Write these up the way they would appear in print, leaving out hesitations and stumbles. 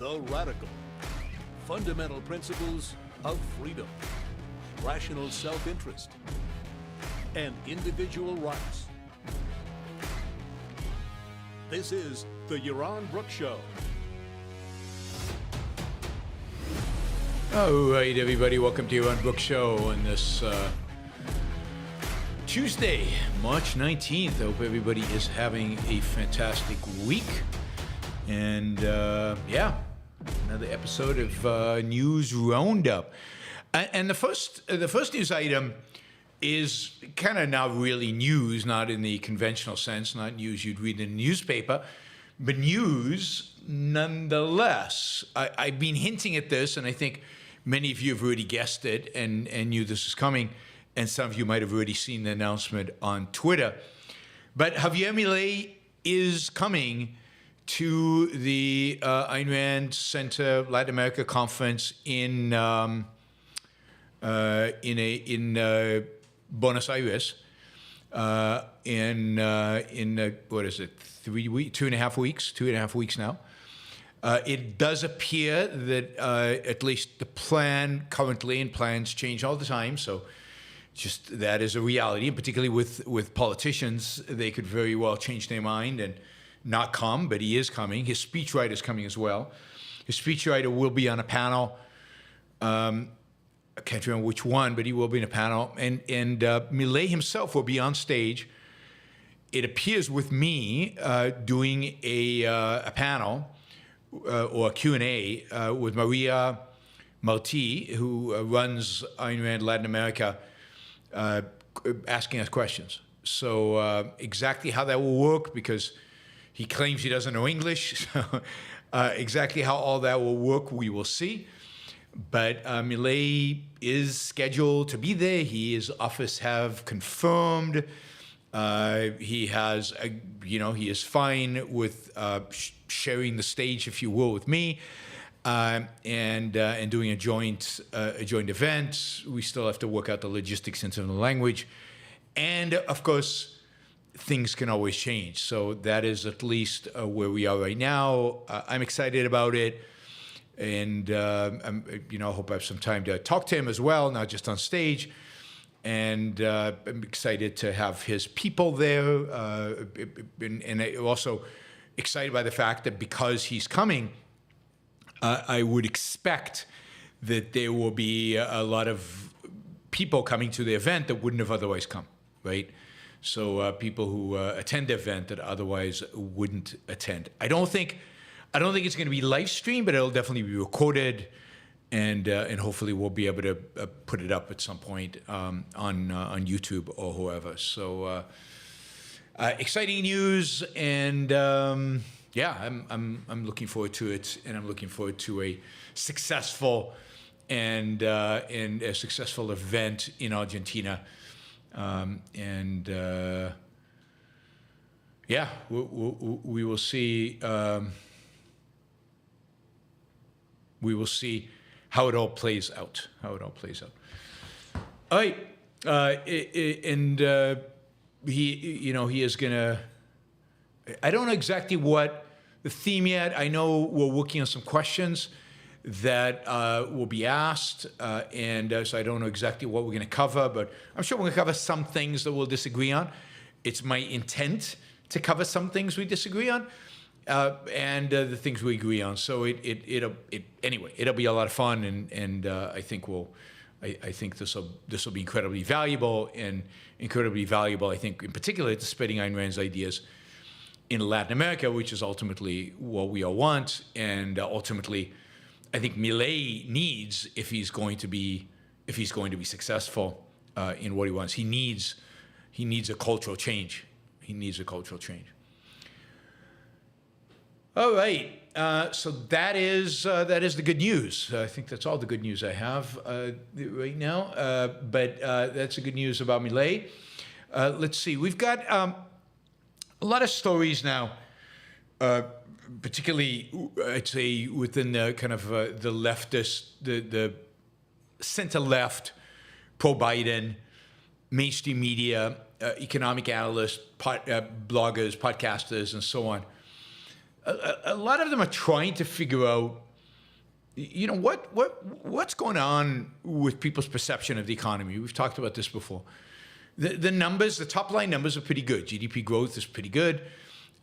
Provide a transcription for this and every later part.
The Radical. Fundamental principles of freedom, rational self-interest, and individual rights. This is the Yaron Brooks Show. All right, everybody, welcome to Yaron Brooks Show on this Tuesday, March 19th. I hope everybody is having a fantastic week. And yeah, another episode of News Roundup. And the first news item is kind of now really news, not in the conventional sense, not news you'd read in a newspaper, but news nonetheless. I've been hinting at this, and I think many of you have already guessed it and knew this was coming, and some of you might have already seen the announcement on Twitter. But Javier Milei is coming to the Ayn Rand Center Latin America conference in Buenas Aires in what is it, 3 weeks, 2.5 weeks now. It does appear that at least the plan currently, and plans change all the time, so just that is a reality, and particularly with politicians, they could very well change their mind and not come, but he is coming. His speechwriter is coming as well. His speechwriter will be on a panel. I can't remember which one, but he will be in a panel. And Milei himself will be on stage. It appears with me doing a panel or a Q&A with Maria Marti, who runs Ayn Rand Latin America, asking us questions. So exactly how that will work, because he claims he doesn't know English. So exactly how all that will work, we will see. But Milei is scheduled to be there. His office have confirmed. He has, he is fine with sharing the stage, if you will, with me, and doing a joint event. We still have to work out the logistics into the language, and of course, things can always change. So that is at least where we are right now. I'm excited about it. And, I hope I have some time to talk to him as well, not just on stage. And I'm excited to have his people there. And I'm also excited by the fact that because he's coming, I would expect that there will be a lot of people coming to the event that wouldn't have otherwise come, right? So people who attend the event that otherwise wouldn't attend. I don't think it's going to be live streamed, but it'll definitely be recorded, and hopefully we'll be able to put it up at some point on YouTube or whoever. So exciting news, and yeah, I'm looking forward to it, and I'm looking forward to a successful and a successful event in Argentina. Yeah, we will see. We will see how it all plays out. All right, he is gonna. I don't know exactly what the theme yet. I know we're working on some questions that will be asked, and so I don't know exactly what we're going to cover, but I'm sure we're going to cover some things that we'll disagree on. It's my intent to cover some things we disagree on, and the things we agree on. So anyway, it'll be a lot of fun, and I think this will be incredibly valuable, I think, in particular to spreading Ayn Rand's ideas in Latin America, which is ultimately what we all want, and ultimately, I think Milei needs, if he's going to be successful in what he wants, he needs a cultural change. All right, so that is the good news. I think that's all the good news I have right now. But that's the good news about Milei. Let's see, we've got a lot of stories now. Particularly, I'd say, within the kind of the leftist, the center-left, pro-Biden, mainstream media, economic analysts, bloggers, podcasters, and so on. A lot of them are trying to figure out you know, what's going on with people's perception of the economy? We've talked about this before. The numbers, the top line numbers are pretty good. GDP growth is pretty good.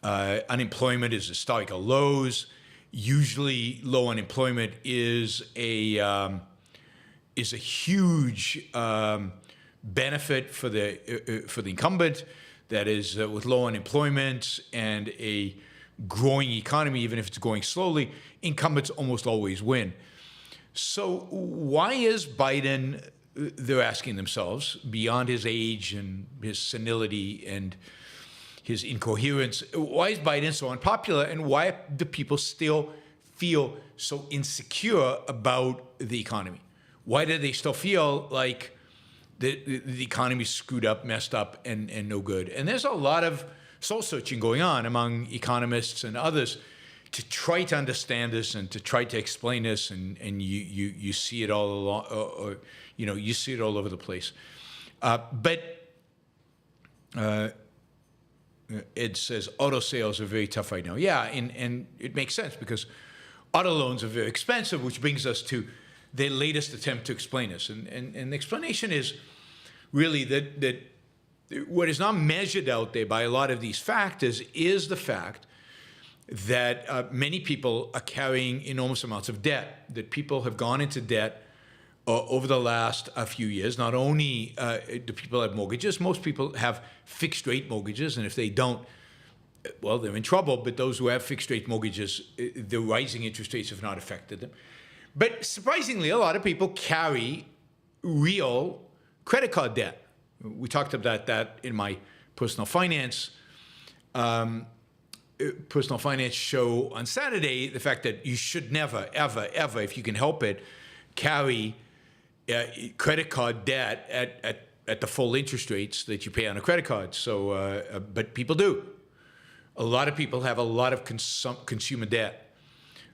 Unemployment is historical lows. Usually, low unemployment is a huge benefit for the incumbent. That is, with low unemployment and a growing economy, even if it's growing slowly, incumbents almost always win. So why is Biden, they're asking themselves, beyond his age and his senility and his incoherence, why is Biden so unpopular, and why do people still feel so insecure about the economy? Why do they still feel like the economy's screwed up, messed up, and no good? And there's a lot of soul searching going on among economists and others to try to understand this and to try to explain this, and you see it all along, or you see it all over the place. But Ed says auto sales are very tough right now. Yeah, and it makes sense because auto loans are very expensive, which brings us to their latest attempt to explain this. And the explanation is really that what is not measured out there by a lot of these factors is the fact that many people are carrying enormous amounts of debt, that people have gone into debt over the last few years. Not only do people have mortgages, most people have fixed rate mortgages, and if they don't, well, they're in trouble. But those who have fixed rate mortgages, the rising interest rates have not affected them. But surprisingly, a lot of people carry real credit card debt. We talked about that in my personal finance show on Saturday, the fact that you should never, ever, ever, if you can help it, carry credit card debt at the full interest rates that you pay on a credit card. So, but people do. A lot of people have a lot of consumer debt.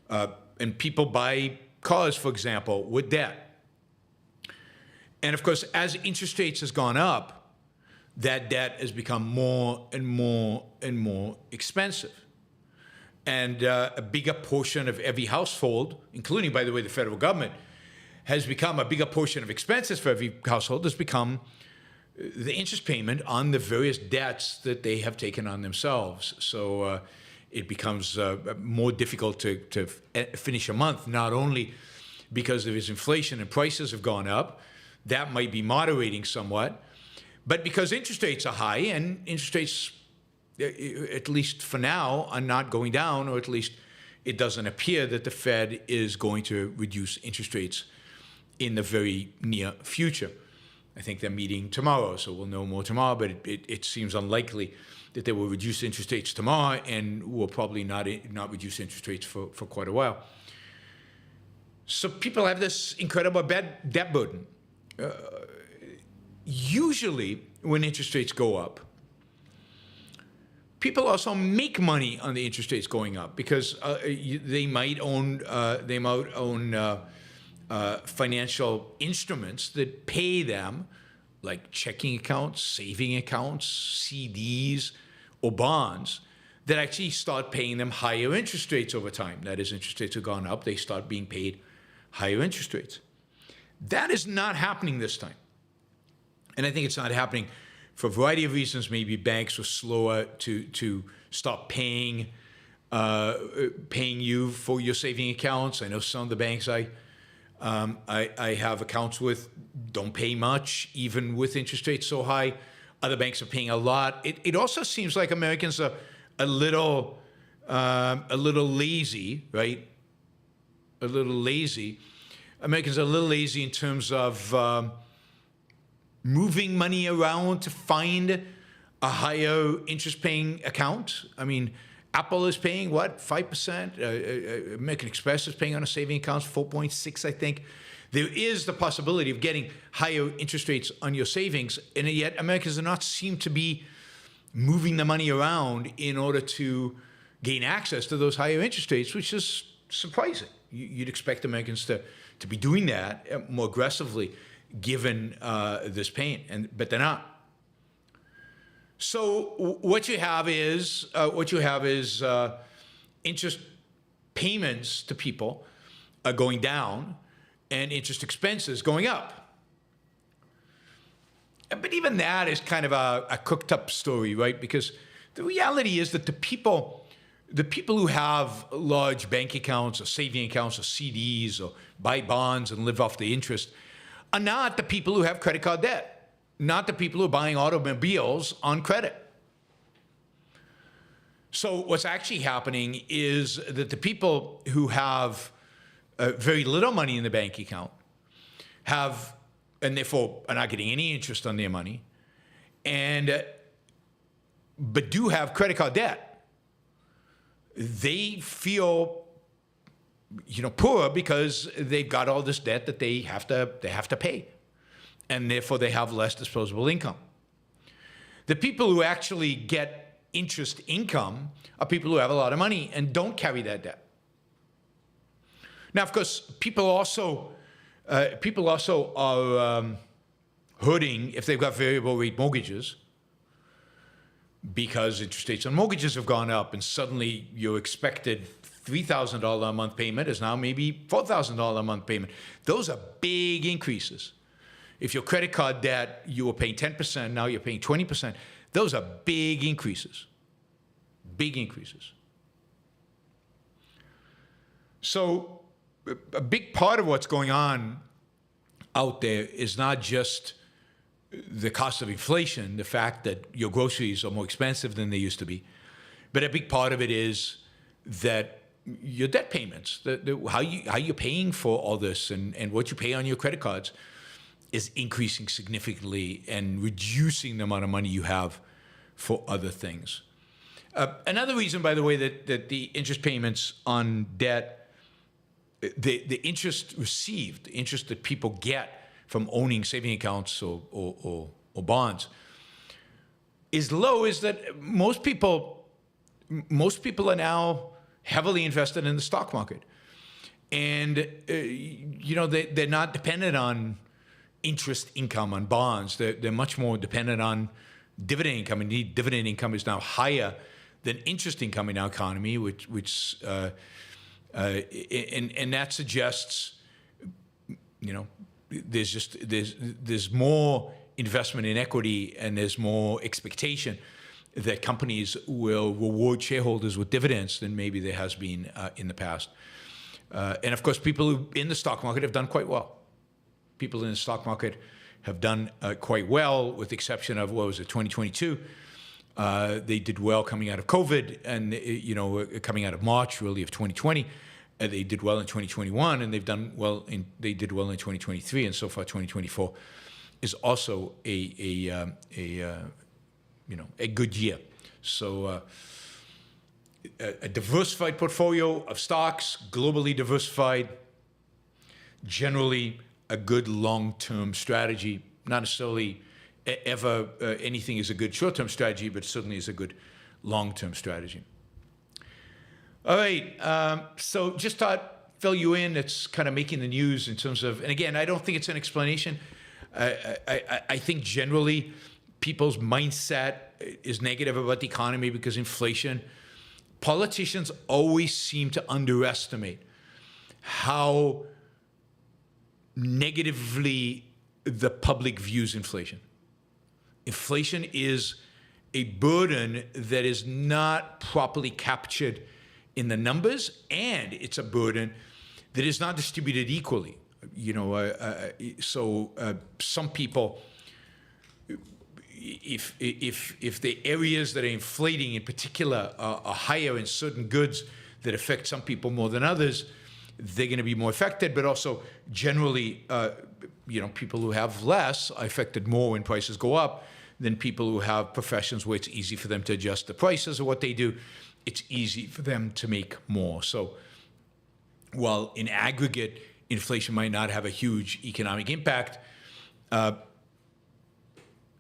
And people buy cars, for example, with debt. And of course, as interest rates has gone up, that debt has become more and more and more expensive. And a bigger portion of every household, including, by the way, the federal government, has become a bigger portion of expenses for every household has become the interest payment on the various debts that they have taken on themselves. So it becomes more difficult to finish a month, not only because there is inflation and prices have gone up, that might be moderating somewhat, but because interest rates are high, and interest rates, at least for now, are not going down, or at least it doesn't appear that the Fed is going to reduce interest rates in the very near future. I think they're meeting tomorrow, so we'll know more tomorrow, but it seems unlikely that they will reduce interest rates tomorrow, and will probably not reduce interest rates for quite a while. So people have this incredible debt burden. Usually, when interest rates go up, people also make money on the interest rates going up because they might own financial instruments that pay them, like checking accounts, saving accounts, CDs, or bonds, that actually start paying them higher interest rates over time. That is, interest rates have gone up, they start being paid higher interest rates. That is not happening this time. And I think it's not happening for a variety of reasons. Maybe banks were slower to stop paying you for your saving accounts. I know some of the banks I have accounts with don't pay much, even with interest rates so high. Other banks are paying a lot. It also seems like Americans are a little lazy, right? A little lazy. Americans are a little lazy in terms of moving money around to find a higher interest-paying account. I mean, Apple is paying, what, 5%? American Express is paying on a saving account 4.6, I think. There is the possibility of getting higher interest rates on your savings, and yet Americans do not seem to be moving the money around in order to gain access to those higher interest rates, which is surprising. You'd expect Americans to be doing that more aggressively, given this pain, but they're not. So what you have is interest payments to people are going down and interest expenses going up. But even that is kind of a cooked up story, right? Because the reality is that the people who have large bank accounts or saving accounts or CDs or buy bonds and live off the interest are not the people who have credit card debt, not the people who are buying automobiles on credit. So what's actually happening is that the people who have very little money in the bank account and therefore are not getting any interest on their money, but do have credit card debt, they feel, poor because they've got all this debt that they have to pay, and therefore they have less disposable income. The people who actually get interest income are people who have a lot of money and don't carry that debt. Now, of course, people also are hurting if they've got variable rate mortgages, because interest rates on mortgages have gone up, and suddenly your expected $3,000 a month payment is now maybe $4,000 a month payment. Those are big increases. If your credit card debt, you were paying 10%, now you're paying 20%. Those are big increases. Big increases. So a big part of what's going on out there is not just the cost of inflation, the fact that your groceries are more expensive than they used to be, but a big part of it is that your debt payments, how you're paying for all this and what you pay on your credit cards is increasing significantly and reducing the amount of money you have for other things. Another reason, by the way, that the interest payments on debt, the interest received, the interest that people get from owning saving accounts or bonds is low, is that most people are now heavily invested in the stock market. And, they're not dependent on interest income on bonds. They're much more dependent on dividend income. Indeed, dividend income is now higher than interest income in our economy, and that suggests, there's more investment in equity, and there's more expectation that companies will reward shareholders with dividends than maybe there has been in the past. And of course, people who in the stock market have done quite well. People in the stock market have done quite well, with the exception of, 2022. They did well coming out of COVID, and coming out of March, really, of 2020. They did well in 2021, and they did well in 2023, and so far 2024 is also a good year. So a diversified portfolio of stocks, globally diversified, generally a good long-term strategy. Not necessarily ever anything is a good short-term strategy, but certainly is a good long-term strategy. All right, so just thought fill you in. It's kind of making the news in terms of, and again, I don't think it's an explanation. I think generally people's mindset is negative about the economy because inflation. Politicians always seem to underestimate how negatively the public views inflation. Inflation is a burden that is not properly captured in the numbers, and it's a burden that is not distributed equally. Some people, if the areas that are inflating in particular are higher in certain goods that affect some people more than others, they're going to be more affected. But also generally, people who have less are affected more when prices go up than people who have professions where it's easy for them to adjust the prices of what they do. It's easy for them to make more. So while in aggregate, inflation might not have a huge economic impact,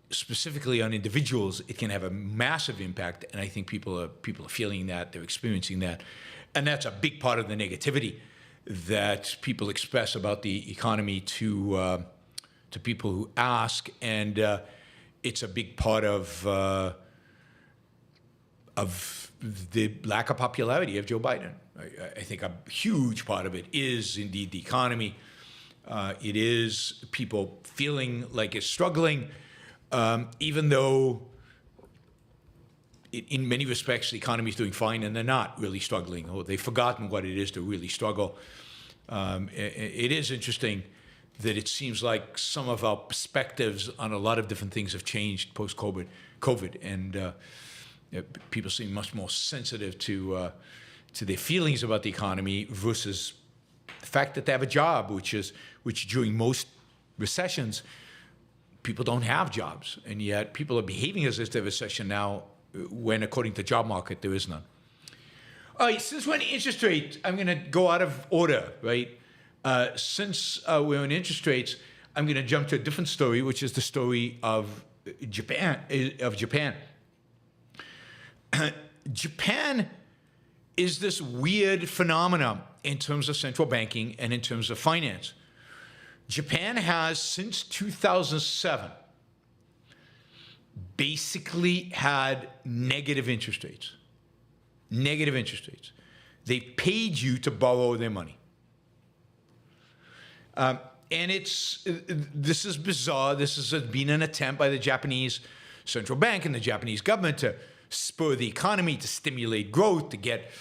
specifically on individuals, it can have a massive impact. And I think people are feeling that, they're experiencing that. And that's a big part of the negativity that people express about the economy to people who ask. And it's a big part of the lack of popularity of Joe Biden. I think a huge part of it is indeed the economy. It is people feeling like it's struggling, even though in many respects the economy is doing fine and they're not really struggling, or they've forgotten what it is to really struggle. It is interesting that it seems like some of our perspectives on a lot of different things have changed post-COVID, and people seem much more sensitive to their feelings about the economy versus the fact that they have a job, which during most recessions, people don't have jobs, and yet people are behaving as if there's a recession now, when according to the job market there is none. All right, since we're on interest rates, I'm going to go out of order, right? Since we're on interest rates, I'm going to jump to a different story, which is the story of Japan. Japan is this weird phenomenon in terms of central banking and in terms of finance. Japan has, since 2007, basically had negative interest rates. Negative interest rates. They paid you to borrow their money. And this is bizarre. This has been an attempt by the Japanese central bank and the Japanese government to spur the economy, to stimulate growth, to get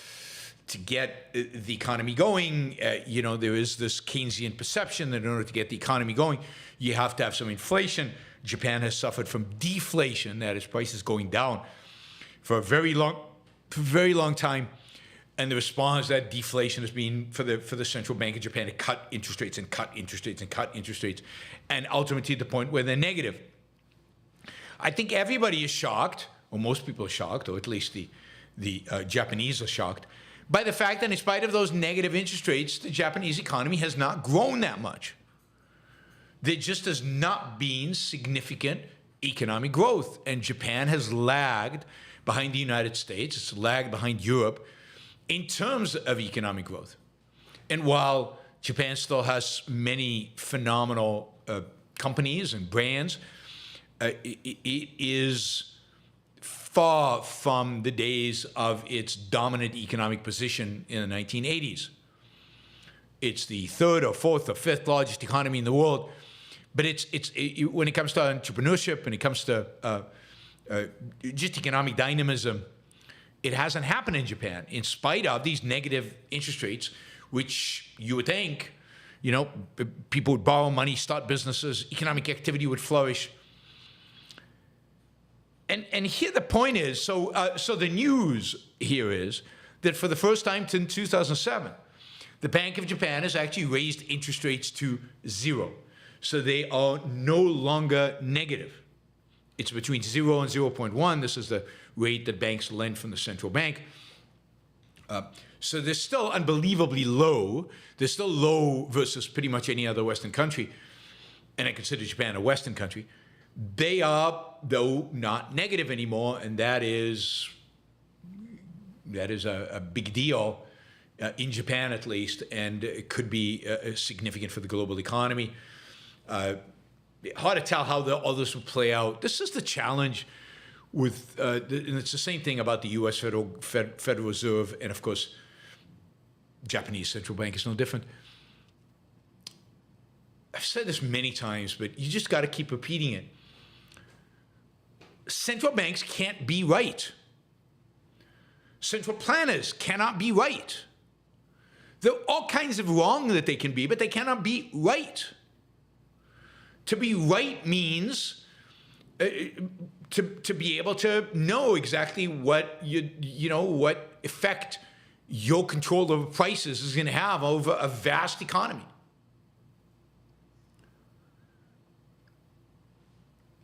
the economy going. There is this Keynesian perception that in order to get the economy going, you have to have some inflation. Japan has suffered from deflation, that is, prices going down for a very long time. And the response to that deflation has been for the central bank of Japan to cut interest rates and cut interest rates and cut interest rates, and ultimately to the point where they're negative. I think everybody is shocked, or most people are shocked, or at least the Japanese are shocked, by the fact that in spite of those negative interest rates, the Japanese economy has not grown that much. There just has not been significant economic growth, and Japan has lagged behind the United States. It's lagged behind Europe in terms of economic growth. And while Japan still has many phenomenal companies and brands, it is far from the days of its dominant economic position in the 1980s. It's the third or fourth or fifth largest economy in the world, but when it comes to entrepreneurship, when it comes to just economic dynamism, it hasn't happened in Japan, in spite of these negative interest rates, which you would think, people would borrow money, start businesses, economic activity would flourish. And here the point is, so the news here is that for the first time since 2007, the Bank of Japan has actually raised interest rates to 0. So they are no longer negative. It's between 0 and 0.1. This is the rate that banks lend from the central bank. So they're still unbelievably low. They're still low versus pretty much any other Western country. And I consider Japan a Western country. They are, though, not negative anymore, and that is a big deal in Japan, at least, and it could be significant for the global economy. Hard to tell how all this will play out. This is the challenge with, and it's the same thing about the U.S. Federal Reserve, and of course, Japanese central bank is no different. I've said this many times, but you just got to keep repeating it. Central banks can't be right. Central planners cannot be right. There are all kinds of wrong that they can be, but they cannot be right. To be right means to be able to know exactly what what effect your control over prices is going to have over a vast economy.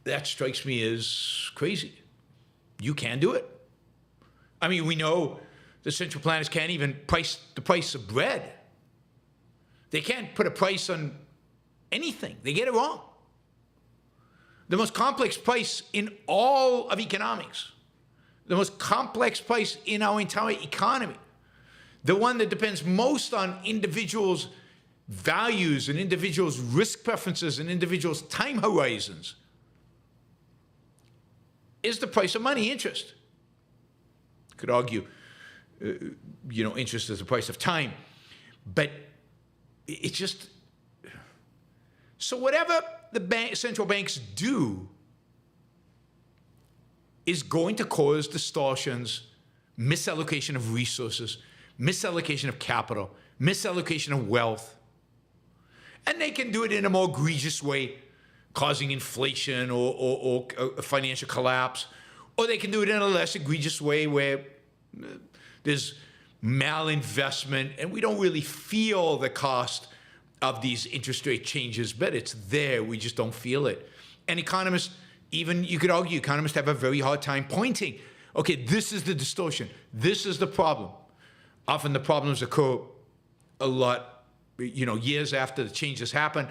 That strikes me as crazy. You can do it. I mean, we know the central planners can't even price the price of bread. They can't put a price on anything. They get it wrong. The most complex price in all of economics, the most complex price in our entire economy, the one that depends most on individuals' values and individuals' risk preferences and individuals' time horizons, is the price of money, interest. could argue, interest is the price of time. But it's just, so whatever the central banks do is going to cause distortions, misallocation of resources, misallocation of capital, misallocation of wealth. And they can do it in a more egregious way, causing inflation or a financial collapse. Or they can do it in a less egregious way where there's malinvestment and we don't really feel the cost of these interest rate changes, but it's there, we just don't feel it. And economists, even you could argue, economists have a very hard time pointing, okay, this is the distortion, this is the problem. Often the problems occur a lot, years after the changes happen.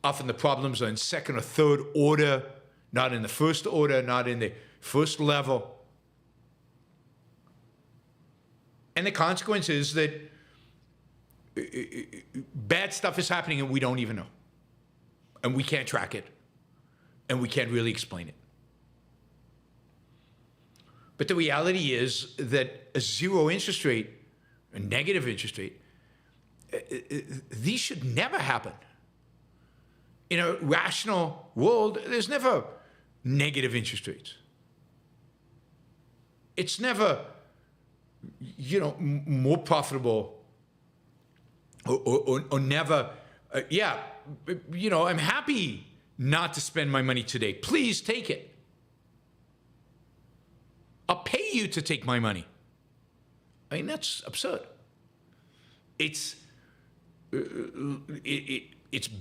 Often the problems are in second or third order, not in the first order, not in the first level. And the consequence is that bad stuff is happening and we don't even know. And we can't track it. And we can't really explain it. But the reality is that a zero interest rate, a negative interest rate, these should never happen. In a rational world, there's never negative interest rates. It's never, more profitable or never, I'm happy not to spend my money today. Please take it. I'll pay you to take my money. I mean, that's absurd. It's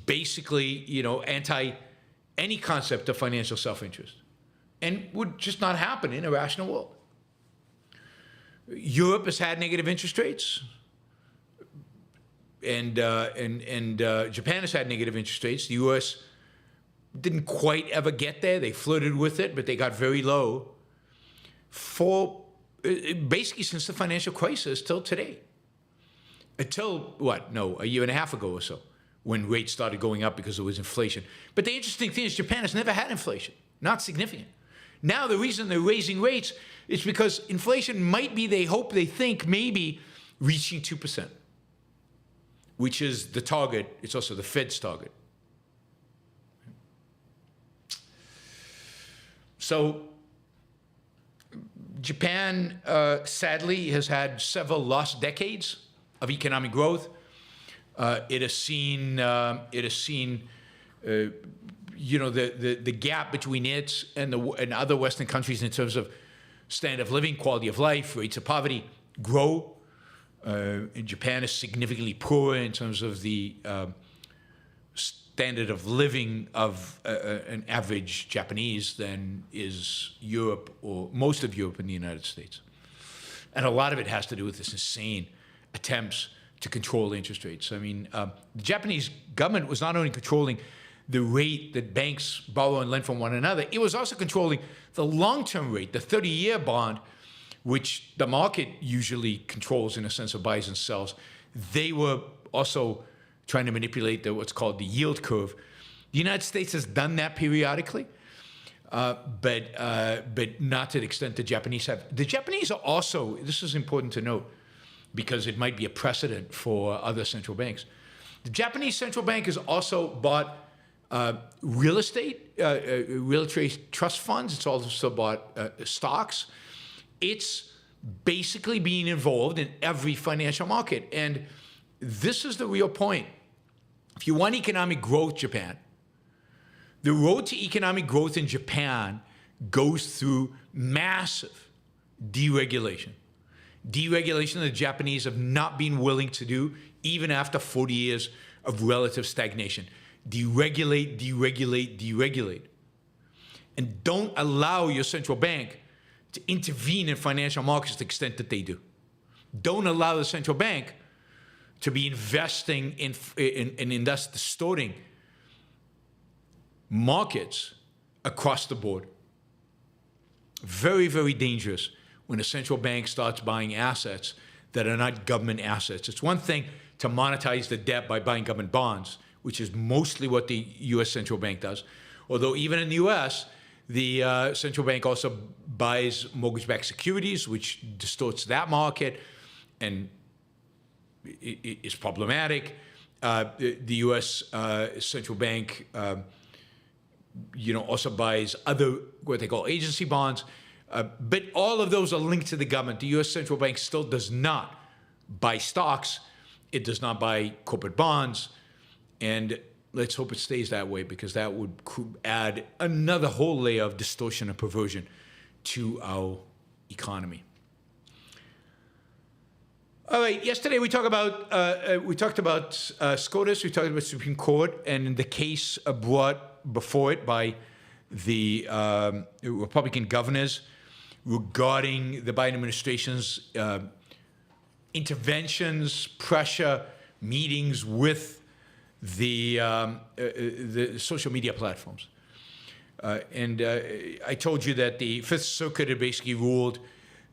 basically, anti any concept of financial self-interest and would just not happen in a rational world. Europe has had negative interest rates, and Japan has had negative interest rates. The U.S. didn't quite ever get there. They flirted with it, but they got very low for basically since the financial crisis till today. Until, a year and a half ago or so, when rates started going up because there was inflation. But the interesting thing is Japan has never had inflation, not significant. Now the reason they're raising rates is because inflation might be, they hope, they think, maybe reaching 2%, which is the target. It's also the Fed's target. So Japan, sadly, has had several lost decades of economic growth. It has seen the gap between it and other Western countries in terms of standard of living, quality of life, rates of poverty grow. And Japan is significantly poorer in terms of the standard of living of an average Japanese than is Europe or most of Europe and the United States. And a lot of it has to do with this insane attempts to control interest rates. I mean, the Japanese government was not only controlling the rate that banks borrow and lend from one another, it was also controlling the long-term rate, the 30-year bond, which the market usually controls in a sense of buys and sells. They were also trying to manipulate what's called the yield curve. The United States has done that periodically, but not to the extent the Japanese have. The Japanese are also, this is important to note, because it might be a precedent for other central banks. The Japanese central bank has also bought real estate trust funds. It's also bought stocks. It's basically being involved in every financial market. And this is the real point. If you want economic growth, Japan, the road to economic growth in Japan goes through massive deregulation. Deregulation the Japanese have not been willing to do, even after 40 years of relative stagnation. Deregulate, deregulate, deregulate. And don't allow your central bank to intervene in financial markets to the extent that they do. Don't allow the central bank to be investing in thus distorting markets across the board. Very, very dangerous when a central bank starts buying assets that are not government assets. It's one thing to monetize the debt by buying government bonds, which is mostly what the U.S. central bank does. Although even in the U.S., The central bank also buys mortgage-backed securities, which distorts that market and is problematic. The U.S. Central Bank, also buys other what they call agency bonds. But all of those are linked to the government. The U.S. Central Bank still does not buy stocks. It does not buy corporate bonds. And let's hope it stays that way, because that would add another whole layer of distortion and perversion to our economy. All right. Yesterday we talked about SCOTUS. We talked about Supreme Court and the case brought before it by the Republican governors regarding the Biden administration's interventions, pressure, meetings with the social media platforms. And I told you that the Fifth Circuit had basically ruled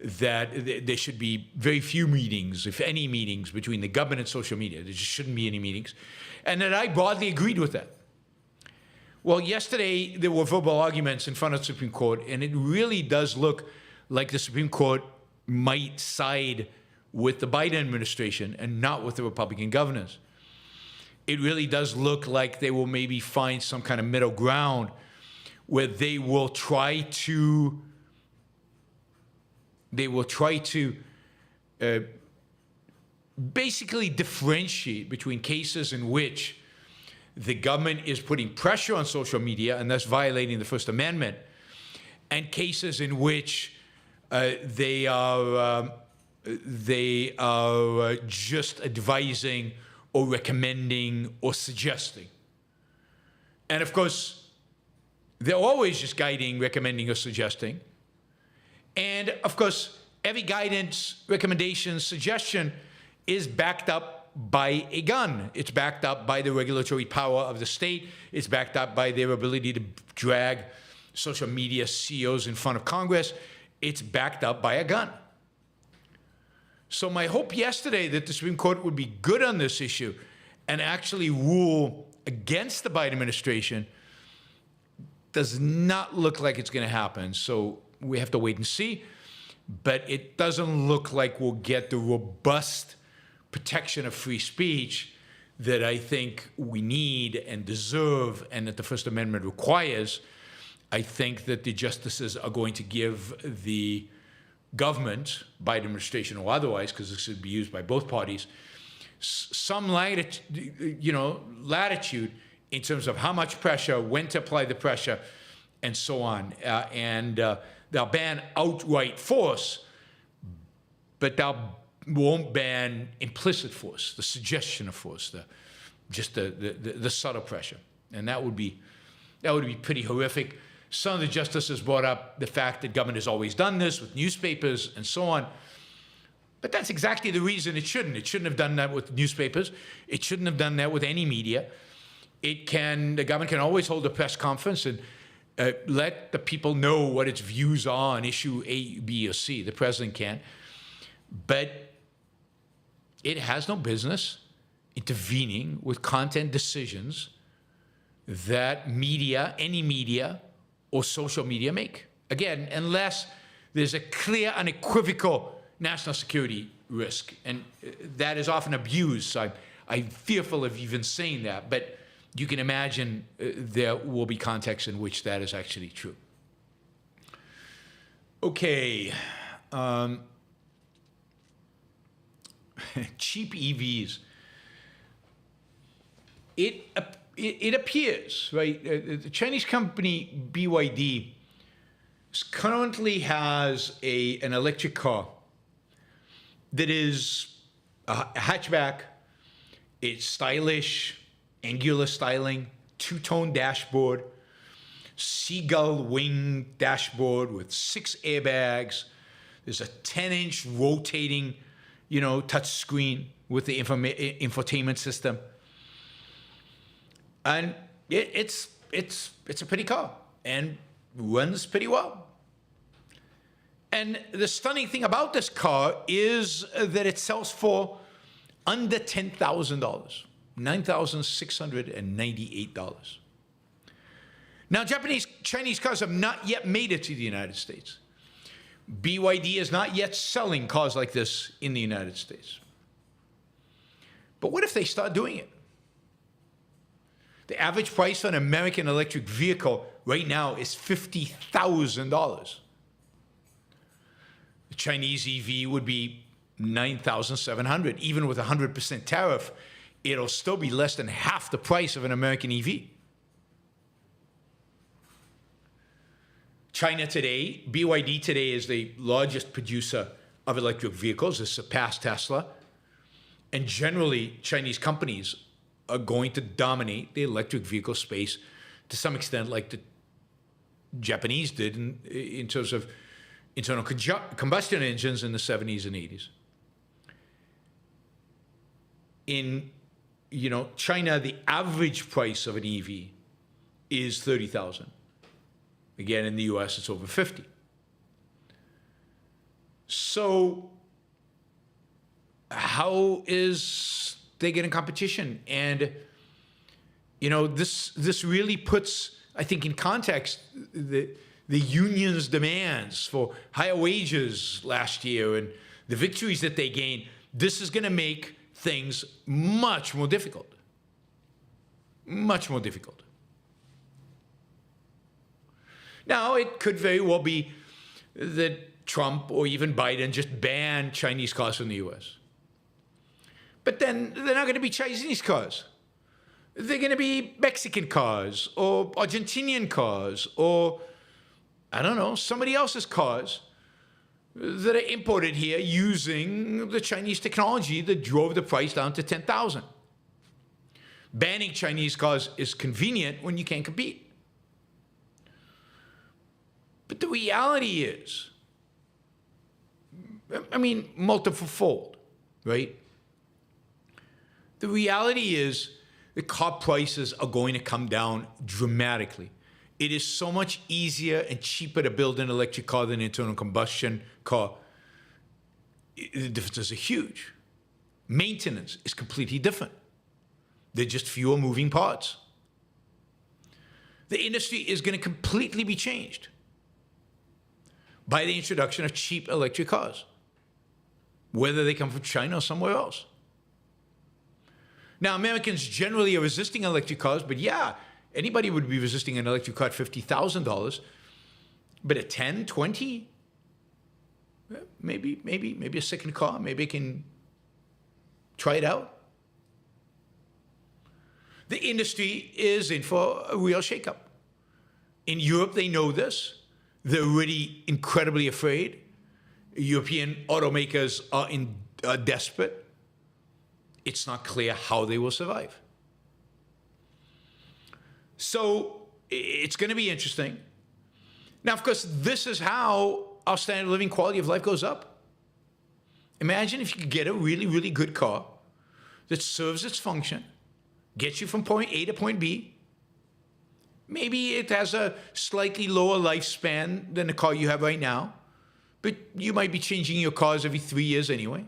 that there should be very few meetings, if any meetings, between the government and social media. There just shouldn't be any meetings. And that I broadly agreed with that. Well, yesterday there were verbal arguments in front of the Supreme Court, and it really does look like the Supreme Court might side with the Biden administration and not with the Republican governors. It really does look like they will maybe find some kind of middle ground where they will try to basically differentiate between cases in which the government is putting pressure on social media and thus violating the First Amendment, and cases in which they are just advising or recommending or suggesting. And of course, they're always just guiding, recommending, or suggesting. And of course, every guidance, recommendation, suggestion is backed up by a gun. It's backed up by the regulatory power of the state. It's backed up by their ability to drag social media CEOs in front of Congress. It's backed up by a gun. So my hope yesterday that the Supreme Court would be good on this issue and actually rule against the Biden administration does not look like it's going to happen. So we have to wait and see. But it doesn't look like we'll get the robust protection of free speech that I think we need and deserve and that the First Amendment requires. I think that the justices are going to give the government, Biden administration or otherwise, because this should be used by both parties, some latitude in terms of how much pressure, when to apply the pressure, and so on. They'll ban outright force, but they won't ban implicit force, the suggestion of force, the subtle pressure, and that would be pretty horrific. Some of the justices brought up the fact that government has always done this with newspapers and so on. But that's exactly the reason it shouldn't. It shouldn't have done that with newspapers. It shouldn't have done that with any media. The government can always hold a press conference and let the people know what its views are on issue A, B, or C. The president can. But it has no business intervening with content decisions that media, any media, or social media make. Again, unless there's a clear, unequivocal national security risk. And that is often abused. So I'm fearful of even saying that. But you can imagine there will be contexts in which that is actually true. Okay. Cheap EVs. It appears, right, the Chinese company BYD currently has an electric car that is a hatchback. It's stylish, angular styling, two-tone dashboard, seagull wing dashboard with 6 airbags. There's a 10-inch rotating, touch screen with the infotainment system. And it's a pretty car and runs pretty well. And the stunning thing about this car is that it sells for under $10,000, $9,698. Now, Chinese cars have not yet made it to the United States. BYD is not yet selling cars like this in the United States. But what if they start doing it? The average price for an American electric vehicle right now is $50,000. The Chinese EV would be $9,700. Even with a 100% tariff, it'll still be less than half the price of an American EV. China today, BYD today is the largest producer of electric vehicles. It's surpassed Tesla. And generally, Chinese companies are going to dominate the electric vehicle space to some extent like the Japanese did in terms of internal combustion engines in the 70s and 80s. In China, the average price of an EV is $30,000. Again, in the US, it's over 50. So how is they getting competition? And this really puts, I think, in context the union's demands for higher wages last year and the victories that they gained. This is going to make things much more difficult. Much more difficult. Now, it could very well be that Trump or even Biden just ban Chinese cars from the US. But then they're not going to be Chinese cars. They're going to be Mexican cars or Argentinian cars or, I don't know, somebody else's cars that are imported here using the Chinese technology that drove the price down to $10,000. Banning Chinese cars is convenient when you can't compete. But the reality is, multiple-fold, right? The reality is the car prices are going to come down dramatically. It is so much easier and cheaper to build an electric car than an internal combustion car. The differences are huge. Maintenance is completely different. There are just fewer moving parts. The industry is going to completely be changed by the introduction of cheap electric cars, whether they come from China or somewhere else. Now, Americans generally are resisting electric cars, but yeah, anybody would be resisting an electric car at $50,000. But at 10, 20, maybe a second car, maybe I can try it out. The industry is in for a real shakeup. In Europe, they know this. They're already incredibly afraid. European automakers are desperate. It's not clear how they will survive. So it's going to be interesting. Now, of course, this is how our standard of living, quality of life goes up. Imagine if you could get a really, really good car that serves its function, gets you from point A to point B. Maybe it has a slightly lower lifespan than the car you have right now, but you might be changing your cars every 3 years anyway.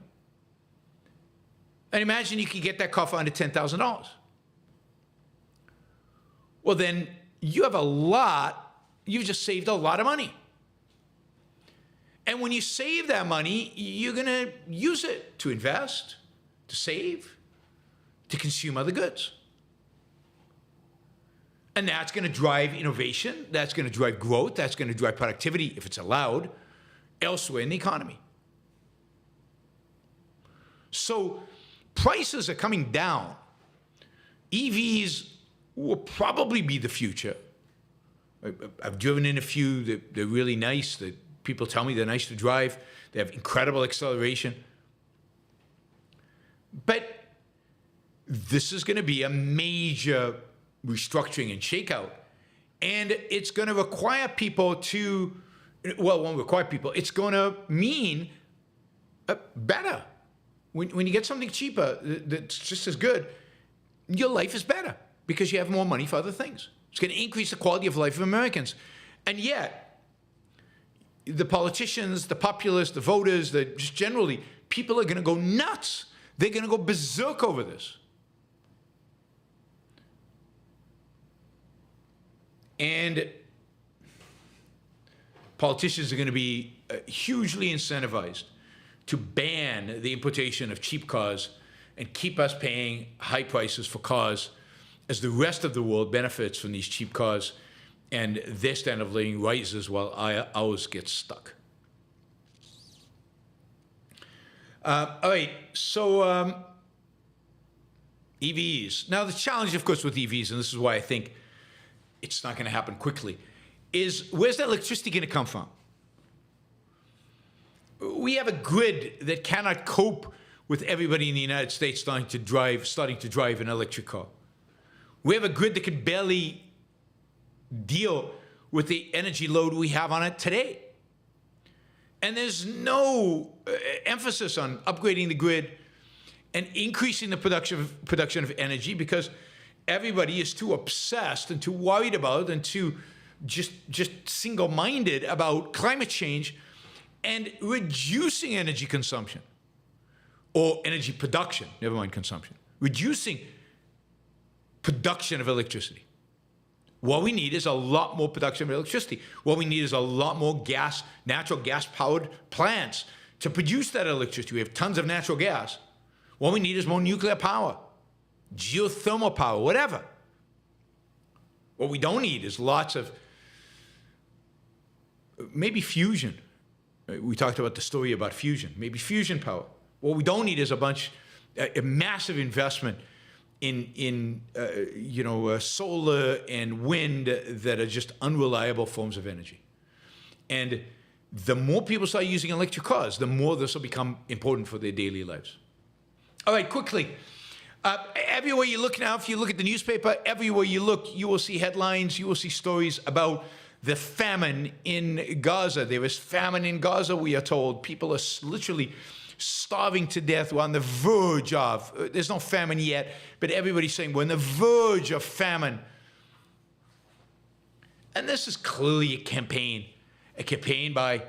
And imagine you could get that car for under $10,000. Well, then you've just saved a lot of money. And when you save that money, you're going to use it to invest, to save, to consume other goods. And that's going to drive innovation. That's going to drive growth. That's going to drive productivity, if it's allowed, elsewhere in the economy. So prices are coming down. EVs will probably be the future. I've driven in a few. They're really nice. People tell me they're nice to drive. They have incredible acceleration. But this is going to be a major restructuring and shakeout. And it's going to require people to, well, it won't require people. It's going to mean better. When you get something cheaper that's just as good, your life is better because you have more money for other things. It's going to increase the quality of life of Americans. And yet, the politicians, the populists, the voters, just generally, people are going to go nuts. They're going to go berserk over this. And politicians are going to be hugely incentivized to ban the importation of cheap cars and keep us paying high prices for cars as the rest of the world benefits from these cheap cars and their standard of living rises while ours gets stuck. All right, so EVs. Now, the challenge, of course, with EVs, and this is why I think it's not going to happen quickly, is where's that electricity going to come from? We have a grid that cannot cope with everybody in the United States starting to drive an electric car. We have a grid that can barely deal with the energy load we have on it today. And there's no emphasis on upgrading the grid and increasing the production of energy because everybody is too obsessed and too worried about and too just single-minded about climate change and reducing energy consumption or energy production, never mind consumption, reducing production of electricity. What we need is a lot more production of electricity. What we need is a lot more natural gas-powered plants to produce that electricity. We have tons of natural gas. What we need is more nuclear power, geothermal power, whatever. What we don't need is lots of, maybe fusion. We talked about the story about fusion, maybe fusion power. What we don't need is a massive investment in solar and wind that are just unreliable forms of energy. And the more people start using electric cars, the more this will become important for their daily lives. All right, quickly. Everywhere you look now, if you look at the newspaper, everywhere you look, you will see headlines, you will see stories about the famine in Gaza. There is famine in Gaza, we are told. People are literally starving to death. We're on the verge of, there's no famine yet, but everybody's saying we're on the verge of famine. And this is clearly a campaign by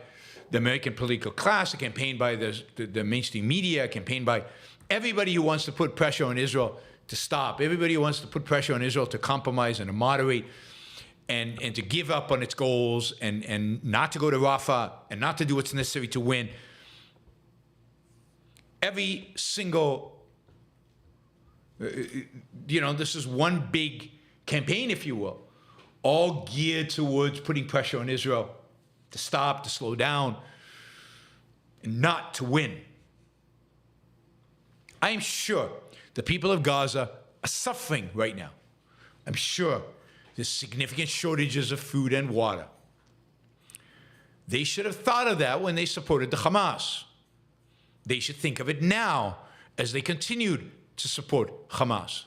the American political class, a campaign by the mainstream media, a campaign by everybody who wants to put pressure on Israel to stop, everybody who wants to put pressure on Israel to compromise and to moderate and to give up on its goals and not to go to Rafah and not to do what's necessary to win. Every single, this is one big campaign, if you will, all geared towards putting pressure on Israel to stop, to slow down, and not to win. I am sure the people of Gaza are suffering right now. I'm sure there's significant shortages of food and water. They should have thought of that when they supported the Hamas. They should think of it now as they continued to support Hamas.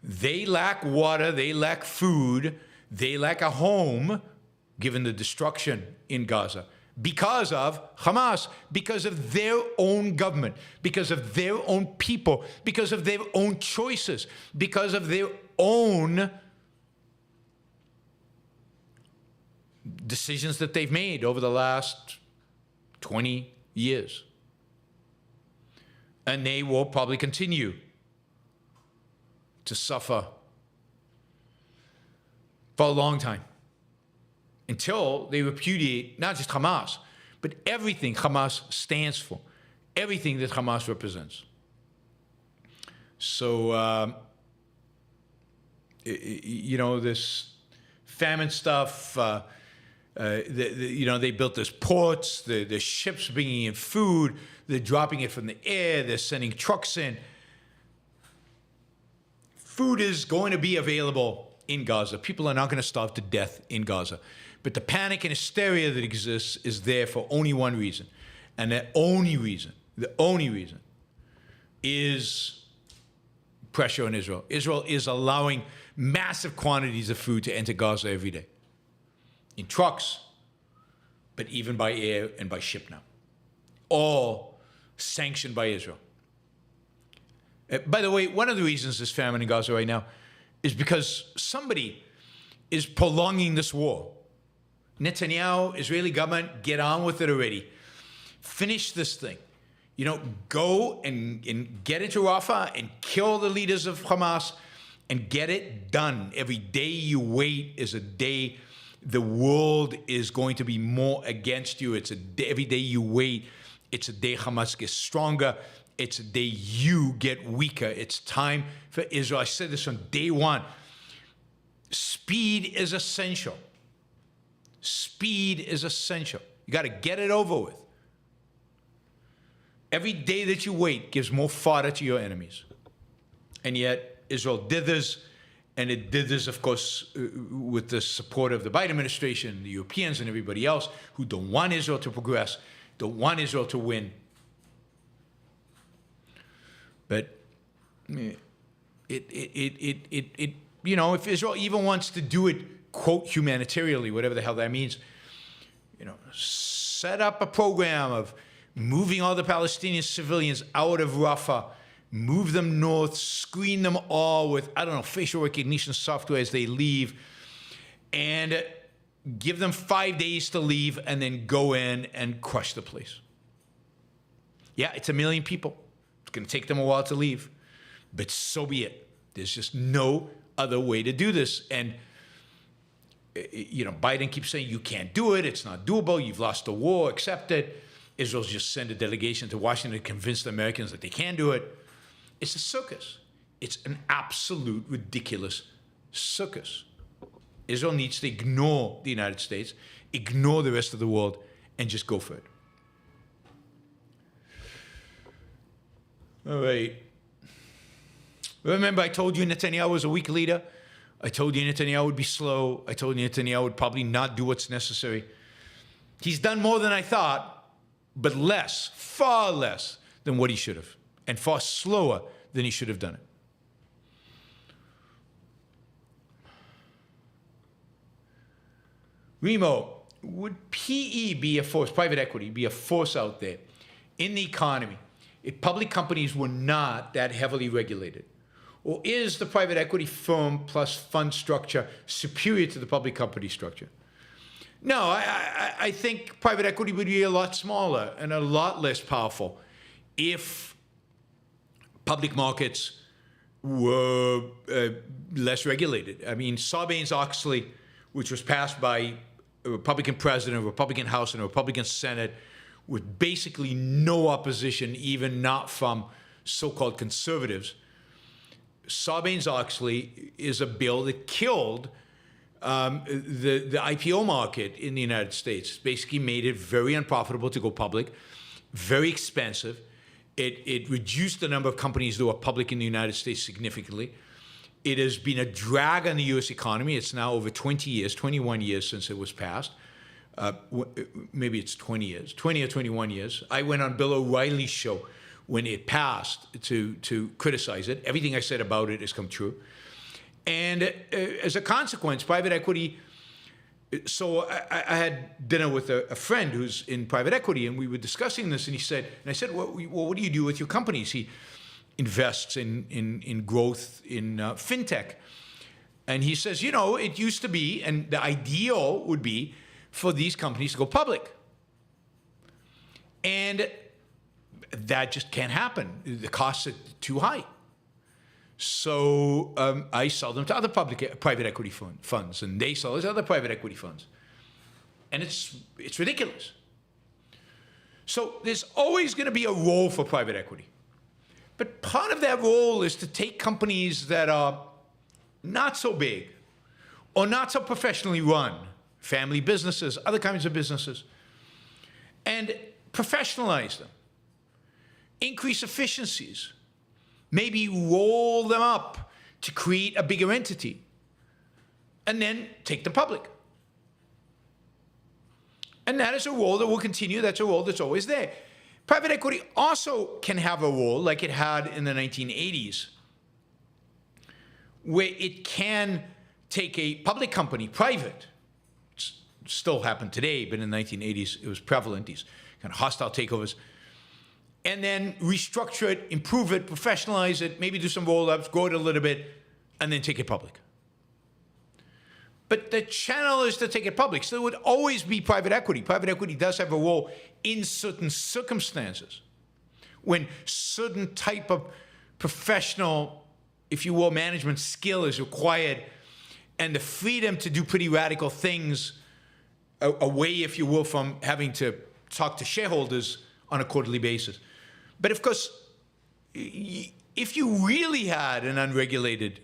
They lack water, they lack food, they lack a home, given the destruction in Gaza, because of Hamas, because of their own government, because of their own people, because of their own choices, because of their own decisions that they've made over the last 20 years. And they will probably continue to suffer for a long time until they repudiate not just Hamas, but everything Hamas stands for, everything that Hamas represents. So, this famine stuff, they built these ports, the ships bringing in food, they're dropping it from the air, they're sending trucks in. Food is going to be available in Gaza. People are not going to starve to death in Gaza. But the panic and hysteria that exists is there for only one reason. And the only reason is pressure on Israel. Israel is allowing massive quantities of food to enter Gaza every day. In trucks, but even by air and by ship now. All sanctioned by Israel. By the way, one of the reasons there's famine in Gaza right now is because somebody is prolonging this war. Netanyahu, Israeli government, get on with it already. Finish this thing. Go and get into Rafah and kill the leaders of Hamas and get it done. Every day you wait is a day the world is going to be more against you. It's a day, every day you wait, it's a day Hamas gets stronger. It's a day you get weaker. It's time for Israel. I said this on day one. Speed is essential. Speed is essential. You got to get it over with. Every day that you wait gives more fodder to your enemies. And yet Israel dithers, and it dithers, of course, with the support of the Biden administration, the Europeans, and everybody else who don't want Israel to progress, don't want Israel to win. But you know, if Israel even wants to do it, quote, humanitarianly, whatever the hell that means, you know, set up a program of moving all the Palestinian civilians out of Rafah, move them north, screen them all with, I don't know, facial recognition software as they leave, and give them 5 days to leave and then go in and crush the place. Yeah, it's 1 million people. It's going to take them a while to leave, but so be it. There's just no other way to do this. And, you know, Biden keeps saying, you can't do it. It's not doable. You've lost the war. Accept it. Israel's just sent a delegation to Washington to convince the Americans that they can do it. It's a circus. It's an absolute ridiculous circus. Israel needs to ignore the United States, ignore the rest of the world, and just go for it. All right. Remember, I told you Netanyahu was a weak leader. I told you Netanyahu would be slow. I told you Netanyahu would probably not do what's necessary. He's done more than I thought, but less, far less than what he should have, and far slower than he should have done it. Remo, would PE be a force, private equity, be a force out there in the economy if public companies were not that heavily regulated? Or is the private equity firm plus fund structure superior to the public company structure? No, I think private equity would be a lot smaller and a lot less powerful if public markets were less regulated. I mean, Sarbanes-Oxley, which was passed by a Republican president, a Republican House, and a Republican Senate, with basically no opposition, even not from so-called conservatives. Sarbanes-Oxley is a bill that killed the IPO market in the United States. Basically made it very unprofitable to go public, very expensive. It reduced the number of companies that were public in the United States significantly. It has been a drag on the U.S. economy. It's now over 20 years, 21 years since it was passed. Maybe it's 20 years, 20 or 21 years. I went on Bill O'Reilly's show when it passed to criticize it. Everything I said about it has come true. And as a consequence, private equity, so I had dinner with a friend who's in private equity, and we were discussing this, and he said, and I said, well, what do you do with your companies? He invests in growth in fintech. And he says, you know, it used to be, and the ideal would be for these companies to go public. And that just can't happen. The costs are too high. So I sell them to other private equity funds, and they sell us other private equity funds. And it's ridiculous. So there's always going to be a role for private equity. But part of that role is to take companies that are not so big or not so professionally run, family businesses, other kinds of businesses, and professionalize them, increase efficiencies, maybe roll them up to create a bigger entity, and then take them public. And that is a role that will continue. That's a role that's always there. Private equity also can have a role, like it had in the 1980s, where it can take a public company private. It's still happened today, but in the 1980s it was prevalent, these kind of hostile takeovers, and then restructure it, improve it, professionalize it, maybe do some roll-ups, grow it a little bit, and then take it public. But the channel is to take it public. So it would always be private equity. Private equity does have a role in certain circumstances when certain type of professional if you will, management skill is required, and the freedom to do pretty radical things away, if you will, from having to talk to shareholders on a quarterly basis. But of course, if you really had an unregulated,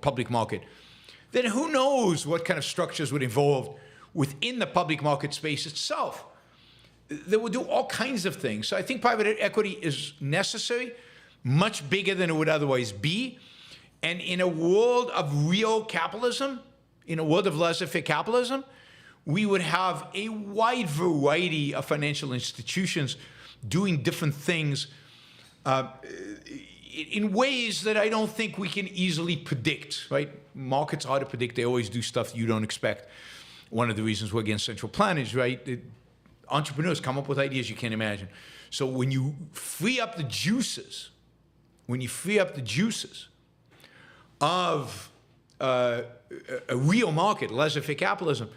public market, then who knows what kind of structures would evolve within the public market space itself. They would do all kinds of things. So I think private equity is necessary, much bigger than it would otherwise be. And in a world of real capitalism, in a world of laissez-faire capitalism, we would have a wide variety of financial institutions doing different things in ways that I don't think we can easily predict, right? Markets are hard to predict. They always do stuff you don't expect. One of the reasons we're against central planners, right? Entrepreneurs come up with ideas you can't imagine. So when you free up the juices, of a real market, laissez-faire capitalism,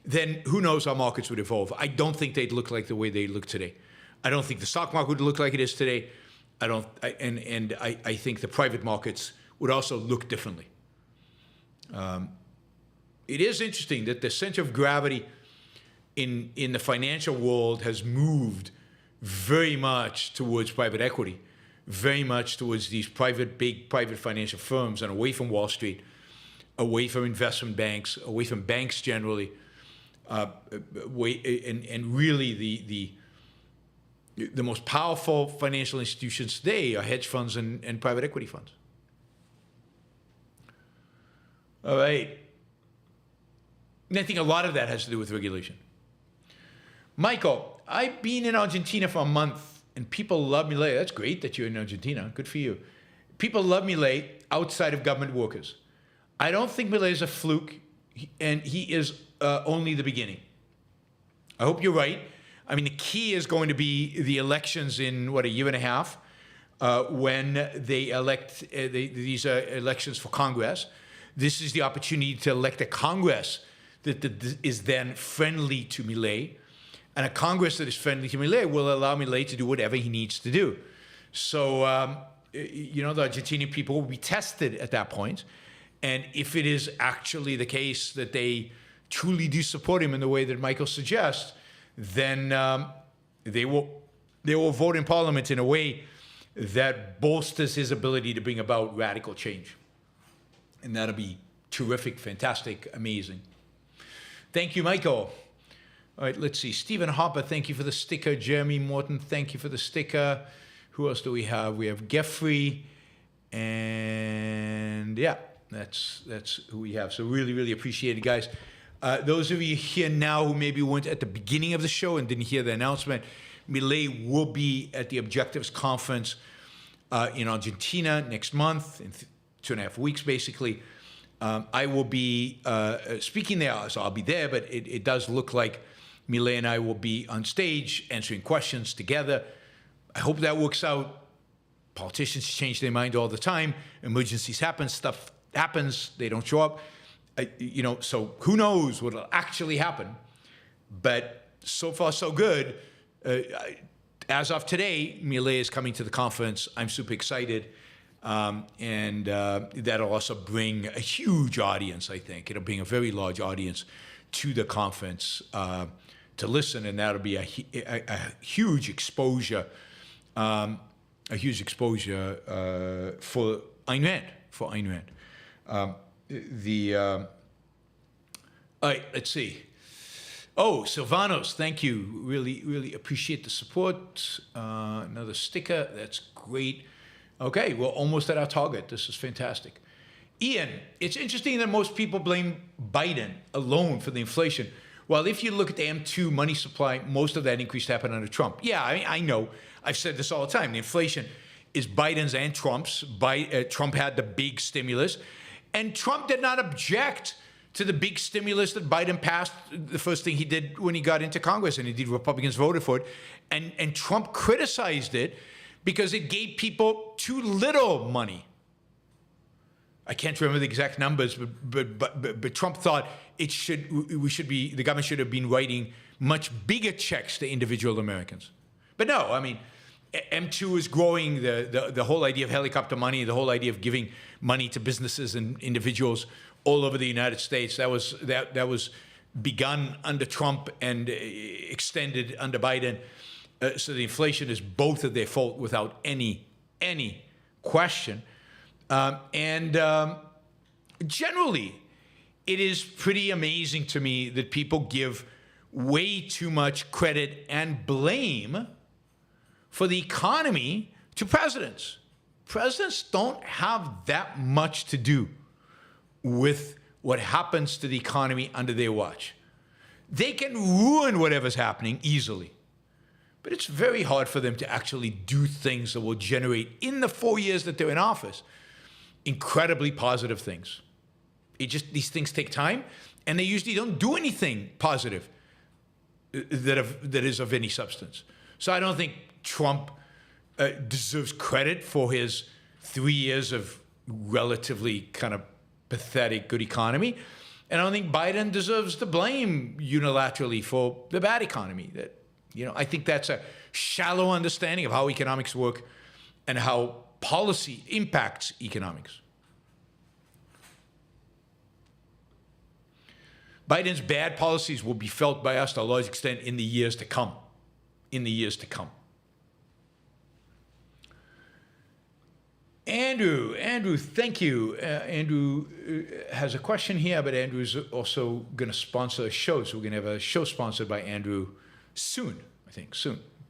then who knows how markets would evolve. I don't think they'd look like the way they look today. I don't think the stock market would look like it is today. I think the private markets would also look differently. It is interesting that the center of gravity in the financial world has moved very much towards private equity, very much towards these big private financial firms, and away from Wall Street, away from investment banks, away from banks generally, and really the most powerful financial institutions today are hedge funds and private equity funds. All right. And I think a lot of that has to do with regulation. Michael, I've been in Argentina for a month, and people love Milei. That's great that you're in Argentina. Good for you. People love Milei outside of government workers. I don't think Milei is a fluke, and he is only the beginning. I hope you're right. I mean, the key is going to be the elections in, a year and a half, when they elect, these are elections for Congress. This is the opportunity to elect a Congress that is then friendly to Milei. And a Congress that is friendly to Milei will allow Milei to do whatever he needs to do. So, the Argentinian people will be tested at that point. And if it is actually the case that they truly do support him in the way that Michael suggests, then they will vote in Parliament in a way that bolsters his ability to bring about radical change. And that'll be terrific, fantastic, amazing. Thank you, Michael. All right, let's see. Stephen Hopper, thank you for the sticker. Jeremy Morton, thank you for the sticker. Who else do we have? We have Geoffrey, and yeah, that's who we have. So really, really appreciate it, guys. Those of you here now who maybe weren't at the beginning of the show and didn't hear the announcement, Milei will be at the Objectives Conference in Argentina next month, in 2.5 weeks, basically. I will be speaking there, so I'll be there, but it does look like Milei and I will be on stage answering questions together. I hope that works out. Politicians change their mind all the time. Emergencies happen, stuff happens, they don't show up. So who knows what will actually happen. But so far, so good. As of today, Milei is coming to the conference. I'm super excited. And that'll also bring a huge audience, I think. It'll bring a very large audience to the conference to listen, and that'll be a huge exposure, for Ayn Rand. All right, let's see. Oh, Silvanos, thank you. Really, really appreciate the support. Another sticker, that's great. Okay, we're almost at our target. This is fantastic. Ian, it's interesting that most people blame Biden alone for the inflation. Well, if you look at the M2 money supply, most of that increase happened under Trump. Yeah, I know. I've said this all the time. The inflation is Biden's and Trump's. Trump had the big stimulus, and Trump did not object to the big stimulus that Biden passed, the first thing he did when he got into Congress, and indeed Republicans voted for it. And Trump criticized it because it gave people too little money. I can't remember the exact numbers, but Trump thought the government should have been writing much bigger checks to individual Americans. But no, I mean, M2 is growing. The whole idea of helicopter money, the whole idea of giving money to businesses and individuals all over the United States, that was begun under Trump and extended under Biden. So the inflation is both of their fault without any question. Generally, it is pretty amazing to me that people give way too much credit and blame for the economy to presidents. Presidents don't have that much to do with what happens to the economy under their watch. They can ruin whatever's happening easily, but it's very hard for them to actually do things that will generate, in the 4 years that they're in office, incredibly positive things. These things take time, and they usually don't do anything positive that is of any substance. So I don't think Trump deserves credit for his 3 years of relatively kind of pathetic good economy. And I don't think Biden deserves the blame unilaterally for the bad economy. I think that's a shallow understanding of how economics work and how policy impacts economics. Biden's bad policies will be felt by us to a large extent in the years to come. Andrew, thank you. Andrew has a question here, but Andrew's also going to sponsor a show. So we're going to have a show sponsored by Andrew soon,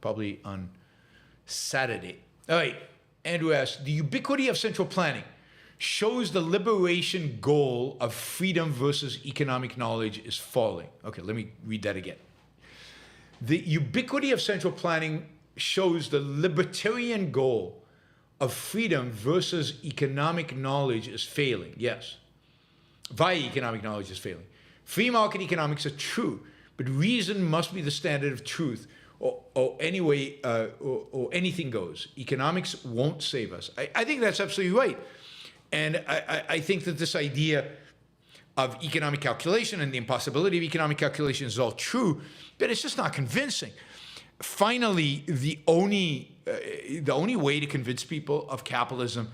probably on Saturday. All right, Andrew asks, the ubiquity of central planning shows the liberation goal of freedom versus economic knowledge is falling. Okay, let me read that again. The ubiquity of central planning shows the libertarian goal of freedom versus economic knowledge is failing. Yes. Via economic knowledge is failing. Free market economics are true, but reason must be the standard of truth, or anyway, or anything goes. Economics won't save us. I think that's absolutely right. And I think that this idea of economic calculation and the impossibility of economic calculation is all true, but it's just not convincing. Finally, the only way to convince people of capitalism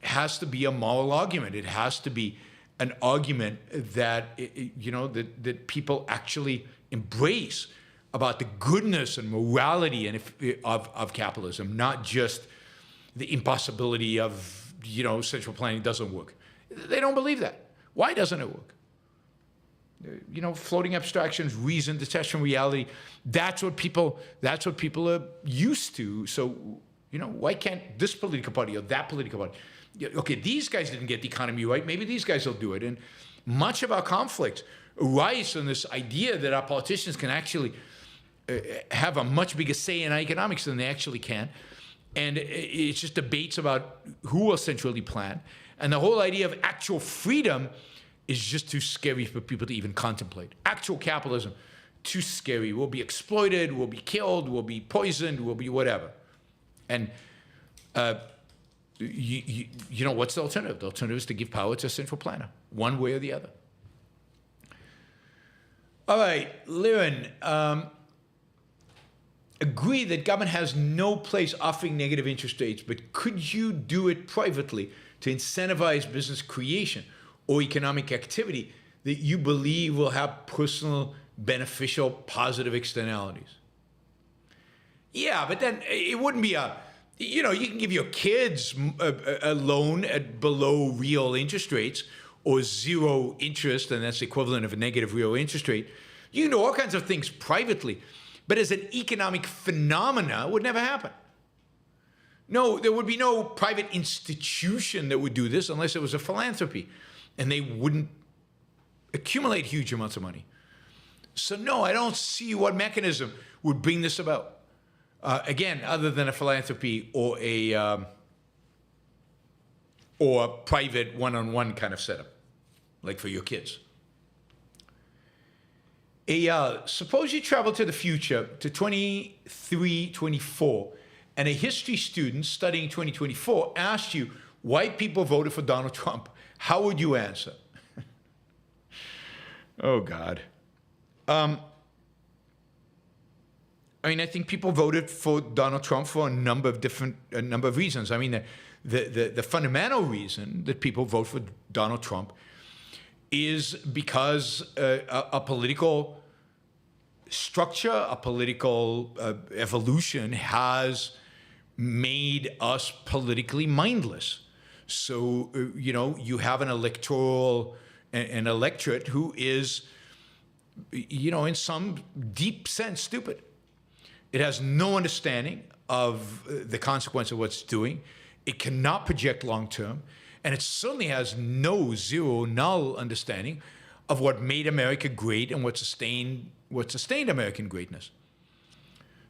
has to be a moral argument. It has to be an argument that that people actually embrace about the goodness and morality of capitalism, not just the impossibility of central planning doesn't work. They don't believe that. Why doesn't it work? Floating abstractions, reason, detached from reality. That's what people are used to. So, why can't this political party or that political party? Okay, these guys didn't get the economy right. Maybe these guys will do it. And much of our conflicts arise from this idea that our politicians can actually have a much bigger say in economics than they actually can. And it's just debates about who will centrally plan. And the whole idea of actual freedom is just too scary for people to even contemplate. Actual capitalism, too scary. We'll be exploited, we'll be killed, we'll be poisoned, we'll be whatever. And what's the alternative? The alternative is to give power to a central planner, one way or the other. All right, Liren, agree that government has no place offering negative interest rates, but could you do it privately to incentivize business creation or economic activity that you believe will have personal, beneficial, positive externalities? Yeah, but then it wouldn't be you can give your kids a loan at below real interest rates or zero interest, and that's the equivalent of a negative real interest rate. You can do all kinds of things privately, but as an economic phenomena, it would never happen. No, there would be no private institution that would do this unless it was a philanthropy, and they wouldn't accumulate huge amounts of money. So no, I don't see what mechanism would bring this about. Again, other than a philanthropy or a private one-on-one kind of setup, like for your kids. Suppose you travel to the future, to 2324, and a history student studying 2024 asked you why people voted for Donald Trump. How would you answer? Oh, God. I mean, I think people voted for Donald Trump for a number of reasons. I mean, the fundamental reason that people vote for Donald Trump is because a political structure, a political evolution has made us politically mindless. So, you have an electorate who is, in some deep sense, stupid. It has no understanding of the consequence of what it's doing. It cannot project long term. And it certainly has no null understanding of what made America great and what sustained American greatness.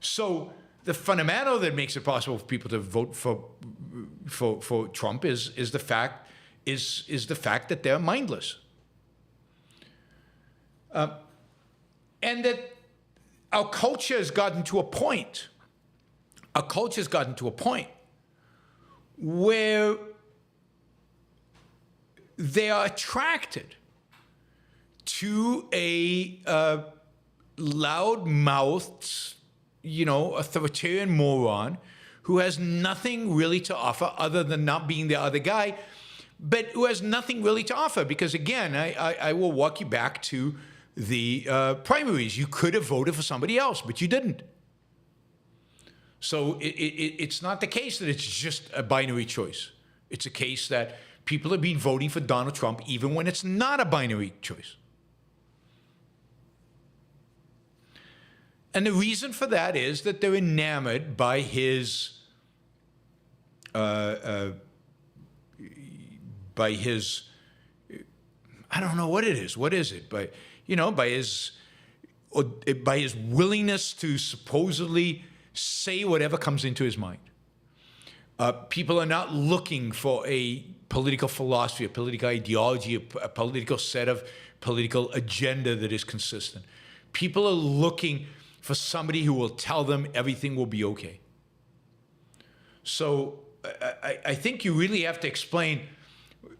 So the fundamental that makes it possible for people to vote for Trump is the fact that they're mindless. And that our culture has gotten to a point where they are attracted to a loud-mouthed, authoritarian moron who has nothing really to offer other than not being the other guy, but who has nothing really to offer. Because again, I will walk you back to the primaries. You could have voted for somebody else, but you didn't. So it's not the case that it's just a binary choice. It's a case that people have been voting for Donald Trump even when it's not a binary choice. And the reason for that is that they're enamored by his I don't know what it is. What is it? By his willingness to supposedly say whatever comes into his mind. People are not looking for a political philosophy, a political ideology, a political set of political agenda that is consistent. People are looking for somebody who will tell them everything will be okay. So I think you really have to explain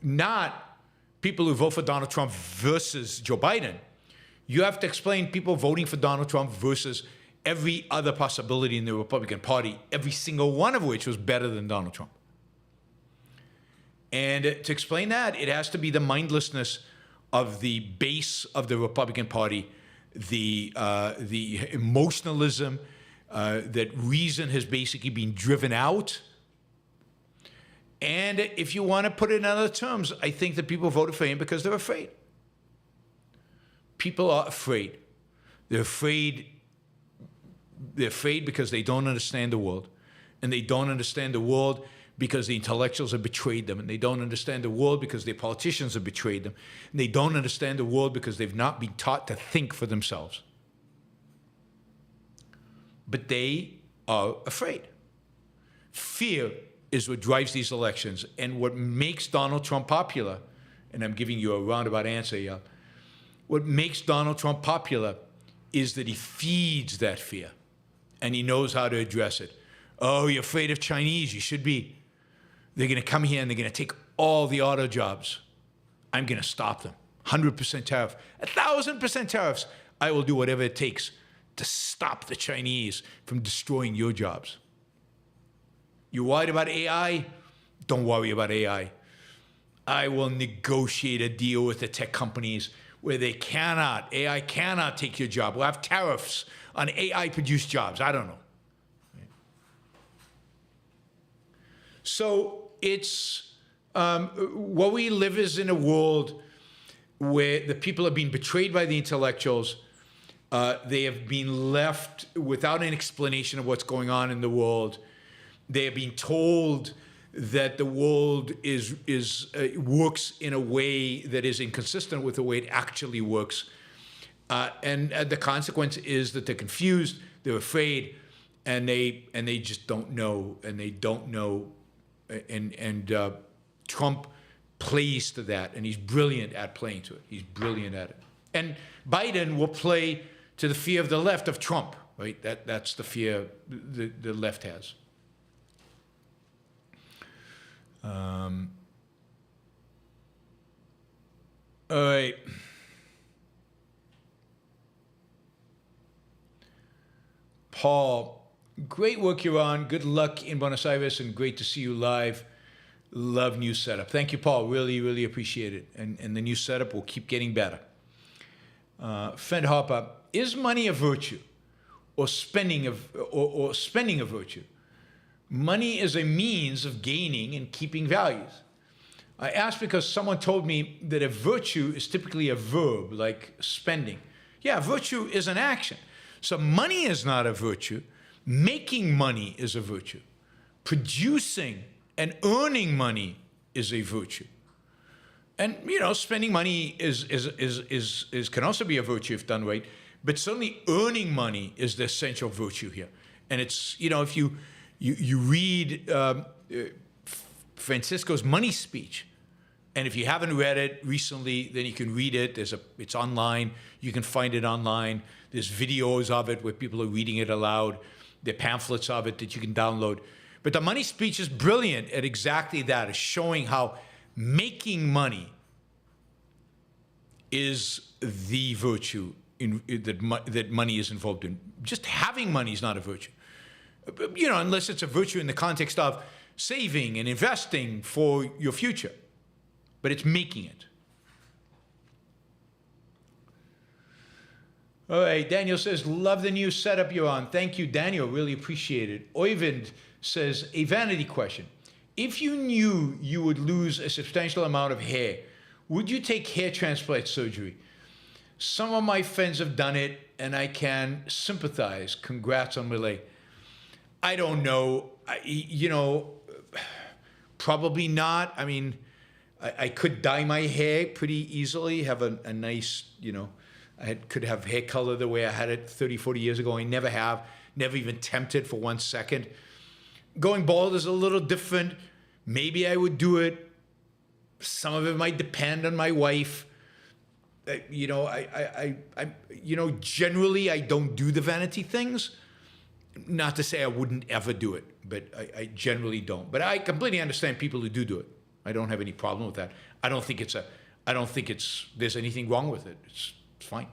not people who vote for Donald Trump versus Joe Biden. You have to explain people voting for Donald Trump versus every other possibility in the Republican Party, every single one of which was better than Donald Trump. And to explain that, it has to be the mindlessness of the base of the Republican Party, the emotionalism, that reason has basically been driven out. And if you want to put it in other terms, I think that people voted for him because they're afraid. People are afraid. They're afraid because they don't understand the world. And they don't understand the world because the intellectuals have betrayed them. And they don't understand the world because their politicians have betrayed them. And they don't understand the world because they've not been taught to think for themselves. But they are afraid. Fear is what drives these elections. And what makes Donald Trump popular, and I'm giving you a roundabout answer, yeah. What makes Donald Trump popular is that he feeds that fear. And he knows how to address it. Oh, you're afraid of Chinese. You should be. They're going to come here and they're going to take all the auto jobs. I'm going to stop them. 100% tariff. 1,000% tariffs. I will do whatever it takes to stop the Chinese from destroying your jobs. You worried about AI? Don't worry about AI. I will negotiate a deal with the tech companies where AI cannot take your job. We'll have tariffs on AI-produced jobs. I don't know. So it's, what we live is in a world where the people are being betrayed by the intellectuals. They have been left without an explanation of what's going on in the world. They are being told that the world works in a way that is inconsistent with the way it actually works. And the consequence is that they're confused, they're afraid, and they just don't know, and they don't know. And Trump plays to that, and he's brilliant at playing to it. He's brilliant at it. And Biden will play to the fear of the left of Trump, right? That's the fear the left has. All right. Paul, great work, Yaron. Good luck in Buenos Aires and great to see you live. Love new setup. Thank you, Paul. Really, really appreciate it. And the new setup will keep getting better. Fend Hopper, is money a virtue or spending a virtue? Money is a means of gaining and keeping values. I asked because someone told me that a virtue is typically a verb, like spending. Yeah, virtue is an action. So money is not a virtue. Making money is a virtue. Producing and earning money is a virtue. And, you know, spending money can also be a virtue if done right, but certainly earning money is the essential virtue here. And it's, you know, if you read Francisco's money speech, and if you haven't read it recently, then you can read it. It's online. You can find it online. There's videos of it where people are reading it aloud. There are pamphlets of it that you can download. But the money speech is brilliant at exactly that, is showing how making money is the virtue that money is involved in. Just having money is not a virtue. You know, unless it's a virtue in the context of saving and investing for your future. But it's making it. All right, Daniel says, love the new setup you're on. Thank you, Daniel. Really appreciate it. Oyvind says, a vanity question. If you knew you would lose a substantial amount of hair, would you take hair transplant surgery? Some of my friends have done it, and I can sympathize. Congrats on Milei. I don't know. You know, probably not. I mean, I could dye my hair pretty easily, have a nice, you know, could have hair color the way I had it 30, 40 years ago. I never have, never even tempted for 1 second. Going bald is a little different. Maybe I would do it. Some of it might depend on my wife. You know, you know, generally I don't do the vanity things. Not to say I wouldn't ever do it, but I generally don't. But I completely understand people who do it. I don't have any problem with that. I don't think there's anything wrong with it. It's fine.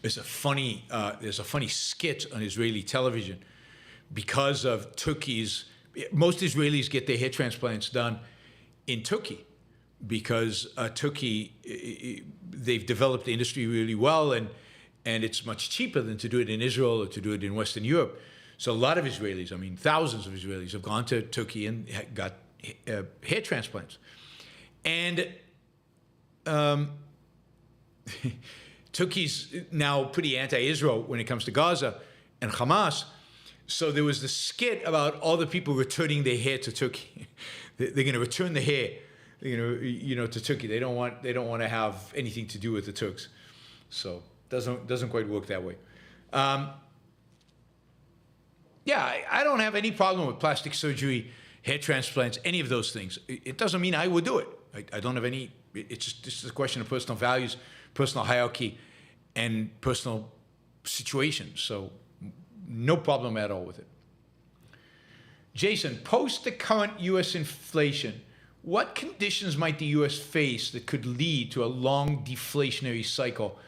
There's a funny skit on Israeli television because of Turkey's. Most Israelis get their hair transplants done in Turkey because Turkey, they've developed the industry really well, and it's much cheaper than to do it in Israel or to do it in Western Europe. So a lot of Israelis, I mean, thousands of Israelis have gone to Turkey and got hair transplants. And Turkey's now pretty anti-Israel when it comes to Gaza and Hamas. So there was this skit about all the people returning their hair to Turkey. They're going to return the hair, you know, to Turkey. They don't want to have anything to do with the Turks. So doesn't quite work that way. Yeah, I don't have any problem with plastic surgery, hair transplants, any of those things. It doesn't mean I would do it. I don't have any. It's just a question of personal values, personal hierarchy, and personal situations. So no problem at all with it. Jason, post the current U.S. inflation, what conditions might the U.S. face that could lead to a long deflationary cycle?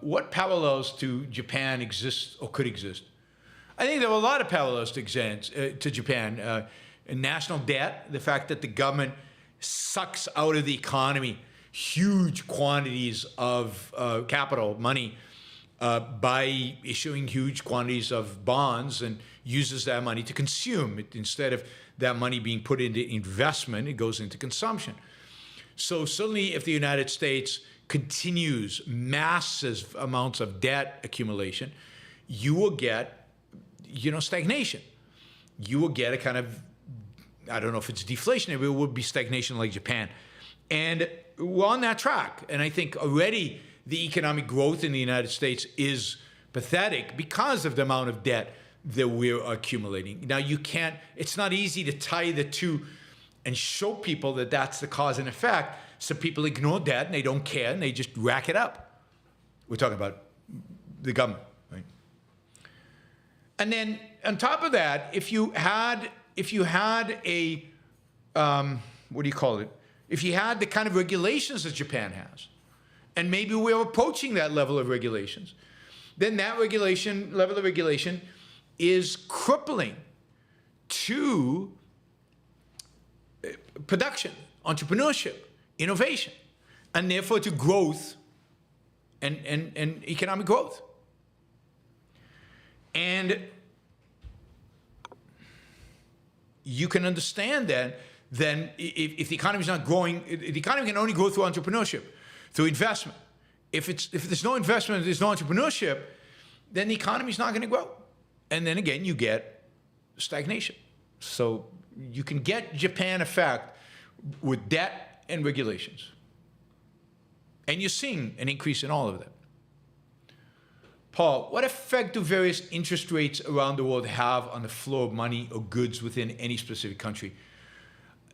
What parallels to Japan exist or could exist? I think there are a lot of parallels to Japan. National debt, the fact that the government sucks out of the economy huge quantities of capital, money, by issuing huge quantities of bonds and uses that money to consume. Instead of that money being put into investment, it goes into consumption. So certainly if the United States continues massive amounts of debt accumulation, you will get, you know, stagnation. You will get a kind of, I don't know if it's deflationary, but it would be stagnation like Japan. And we're on that track. And I think already the economic growth in the United States is pathetic because of the amount of debt that we're accumulating. Now, it's not easy to tie the two and show people that that's the cause and effect. So people ignore debt and they don't care and they just rack it up. We're talking about the government, right? And then on top of that, if you had a, what do you call it? If you had the kind of regulations that Japan has, and maybe we're approaching that level of regulations, then that level of regulation is crippling to production, entrepreneurship, innovation, and therefore to growth and economic growth. And you can understand that then if the economy is not growing, the economy can only grow through entrepreneurship, through investment. If there's no investment, there's no entrepreneurship, then the economy is not going to grow. And then again, you get stagnation. So you can get Japan effect with debt and regulations. And you're seeing an increase in all of that. Paul, what effect do various interest rates around the world have on the flow of money or goods within any specific country?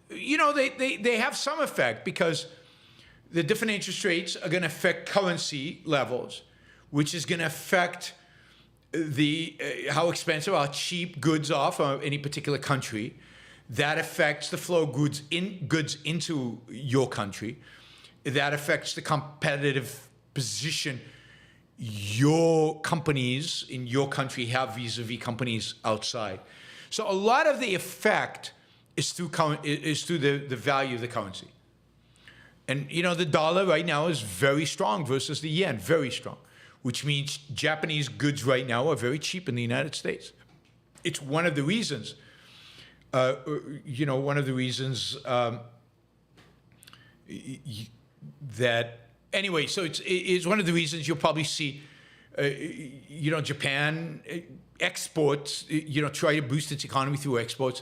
You know, they have some effect because the different interest rates are going to affect currency levels, which is going to affect how expensive or cheap goods are for any particular country. That affects the flow of goods into your country. That affects the competitive position your companies in your country have vis-a-vis companies outside. So a lot of the effect is through the value of the currency. And you know, the dollar right now is very strong versus the yen, very strong, which means Japanese goods right now are very cheap in the United States. It's one of the reasons, that anyway, so it's one of the reasons you'll probably see, Japan exports, try to boost its economy through exports,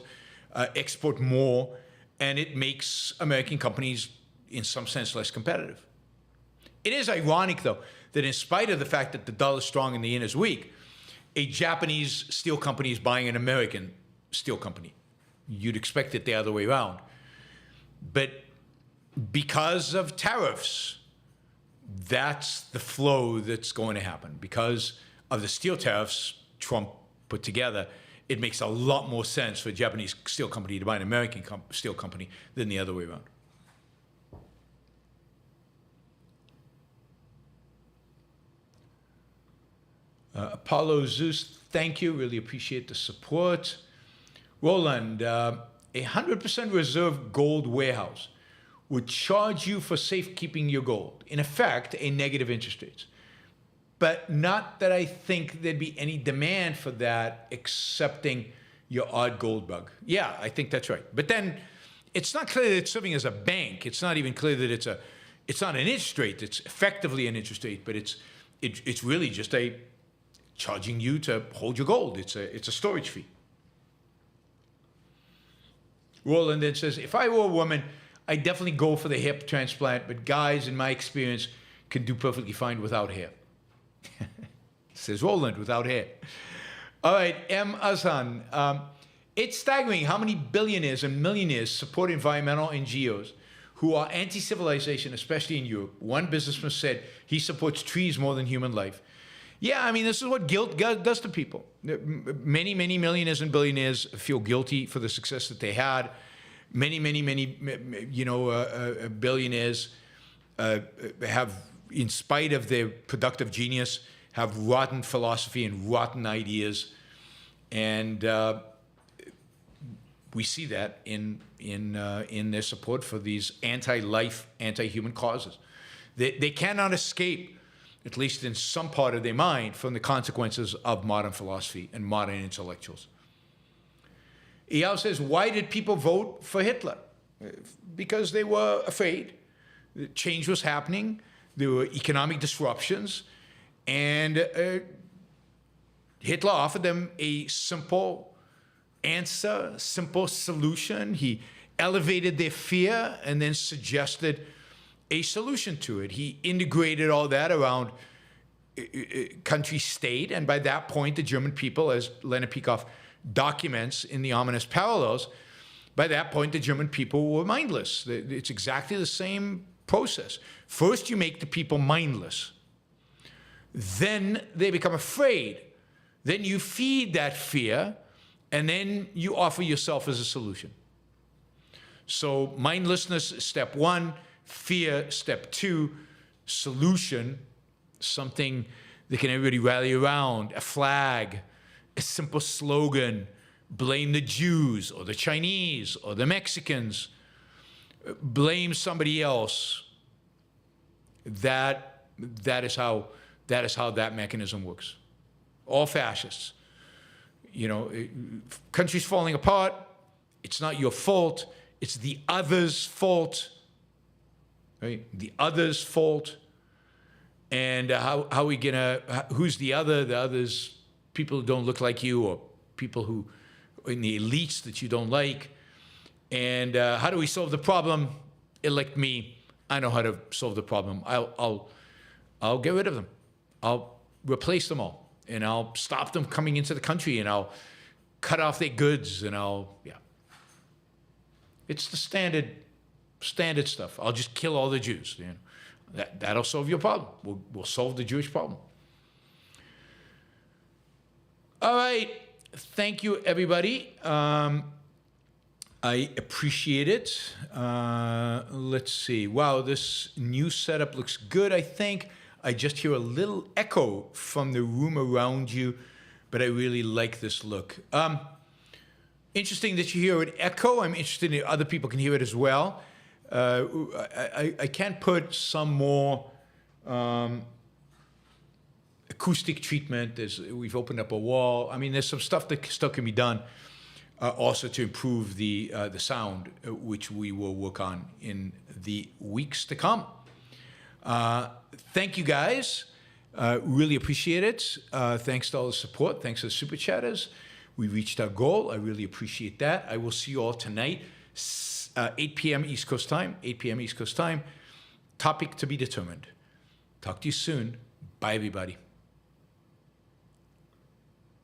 export more, and it makes American companies, in some sense, less competitive. It is ironic, though, that in spite of the fact that the dollar is strong and the yen is weak, a Japanese steel company is buying an American steel company. You'd expect it the other way around. But because of tariffs, that's the flow that's going to happen. Because of the steel tariffs Trump put together, it makes a lot more sense for a Japanese steel company to buy an American steel company than the other way around. Apollo Zeus, thank you. Really appreciate the support. Roland, 100% reserve gold warehouse would charge you for safekeeping your gold. In effect, a negative interest rates. But not that I think there'd be any demand for that, excepting your odd gold bug. Yeah, I think that's right. But then it's not clear that it's serving as a bank. It's not even clear that it's not an interest rate. It's effectively an interest rate, but it's really just charging you to hold your gold. It's a storage fee. Roland then says, if I were a woman, I'd definitely go for the hip transplant, but guys, in my experience, can do perfectly fine without hair. Says Roland, without hair. All right, M. Azan. It's staggering how many billionaires and millionaires support environmental NGOs who are anti-civilization, especially in Europe. One businessman said he supports trees more than human life. Yeah, I mean, this is what guilt does to people. Many, many millionaires and billionaires feel guilty for the success that they had. Many, billionaires have, in spite of their productive genius, have rotten philosophy and rotten ideas. And we see that in their support for these anti-life, anti-human causes. They cannot escape, at least in some part of their mind, from the consequences of modern philosophy and modern intellectuals. Eyal says, why did people vote for Hitler? Because they were afraid. Change was happening. There were economic disruptions. And Hitler offered them a simple answer, simple solution. He elevated their fear and then suggested a solution to it. He integrated all that around country-state, and by that point, the German people, as Leonard Peikoff documents in The Ominous Parallels, by that point, the German people were mindless. It's exactly the same process. First, you make the people mindless. Then they become afraid. Then you feed that fear, and then you offer yourself as a solution. So mindlessness, step one. Fear, step two. solution, something that can everybody rally around, a flag, a simple slogan, blame the Jews or the Chinese or the Mexicans, blame somebody else. That is how that mechanism works. All fascists. You know, countries falling apart, it's not your fault, it's the other's fault. Right? The other's fault. And how are we gonna, who's the other? The other's people who don't look like you, or people who in the elites that you don't like. And how do we solve the problem? Elect me. I know how to solve the problem. I'll get rid of them. I'll replace them all, and I'll stop them coming into the country, and I'll cut off their goods, and it's the standard stuff. I'll just kill all the Jews. You know, that'll solve your problem. We'll solve the Jewish problem. All right. Thank you, everybody. I appreciate it. Let's see. Wow, this new setup looks good, I think. I just hear a little echo from the room around you, but I really like this look. Interesting that you hear an echo. I'm interested if other people can hear it as well. I can put some more acoustic treatment. We've opened up a wall. I mean, there's some stuff that still can be done. Also to improve the sound, which we will work on in the weeks to come. Thank you, guys. Really appreciate it. Thanks to all the support. Thanks to the super chatters. We reached our goal. I really appreciate that. I will see you all tonight, 8 p.m. East Coast time. 8 p.m. East Coast time. Topic to be determined. Talk to you soon. Bye, everybody.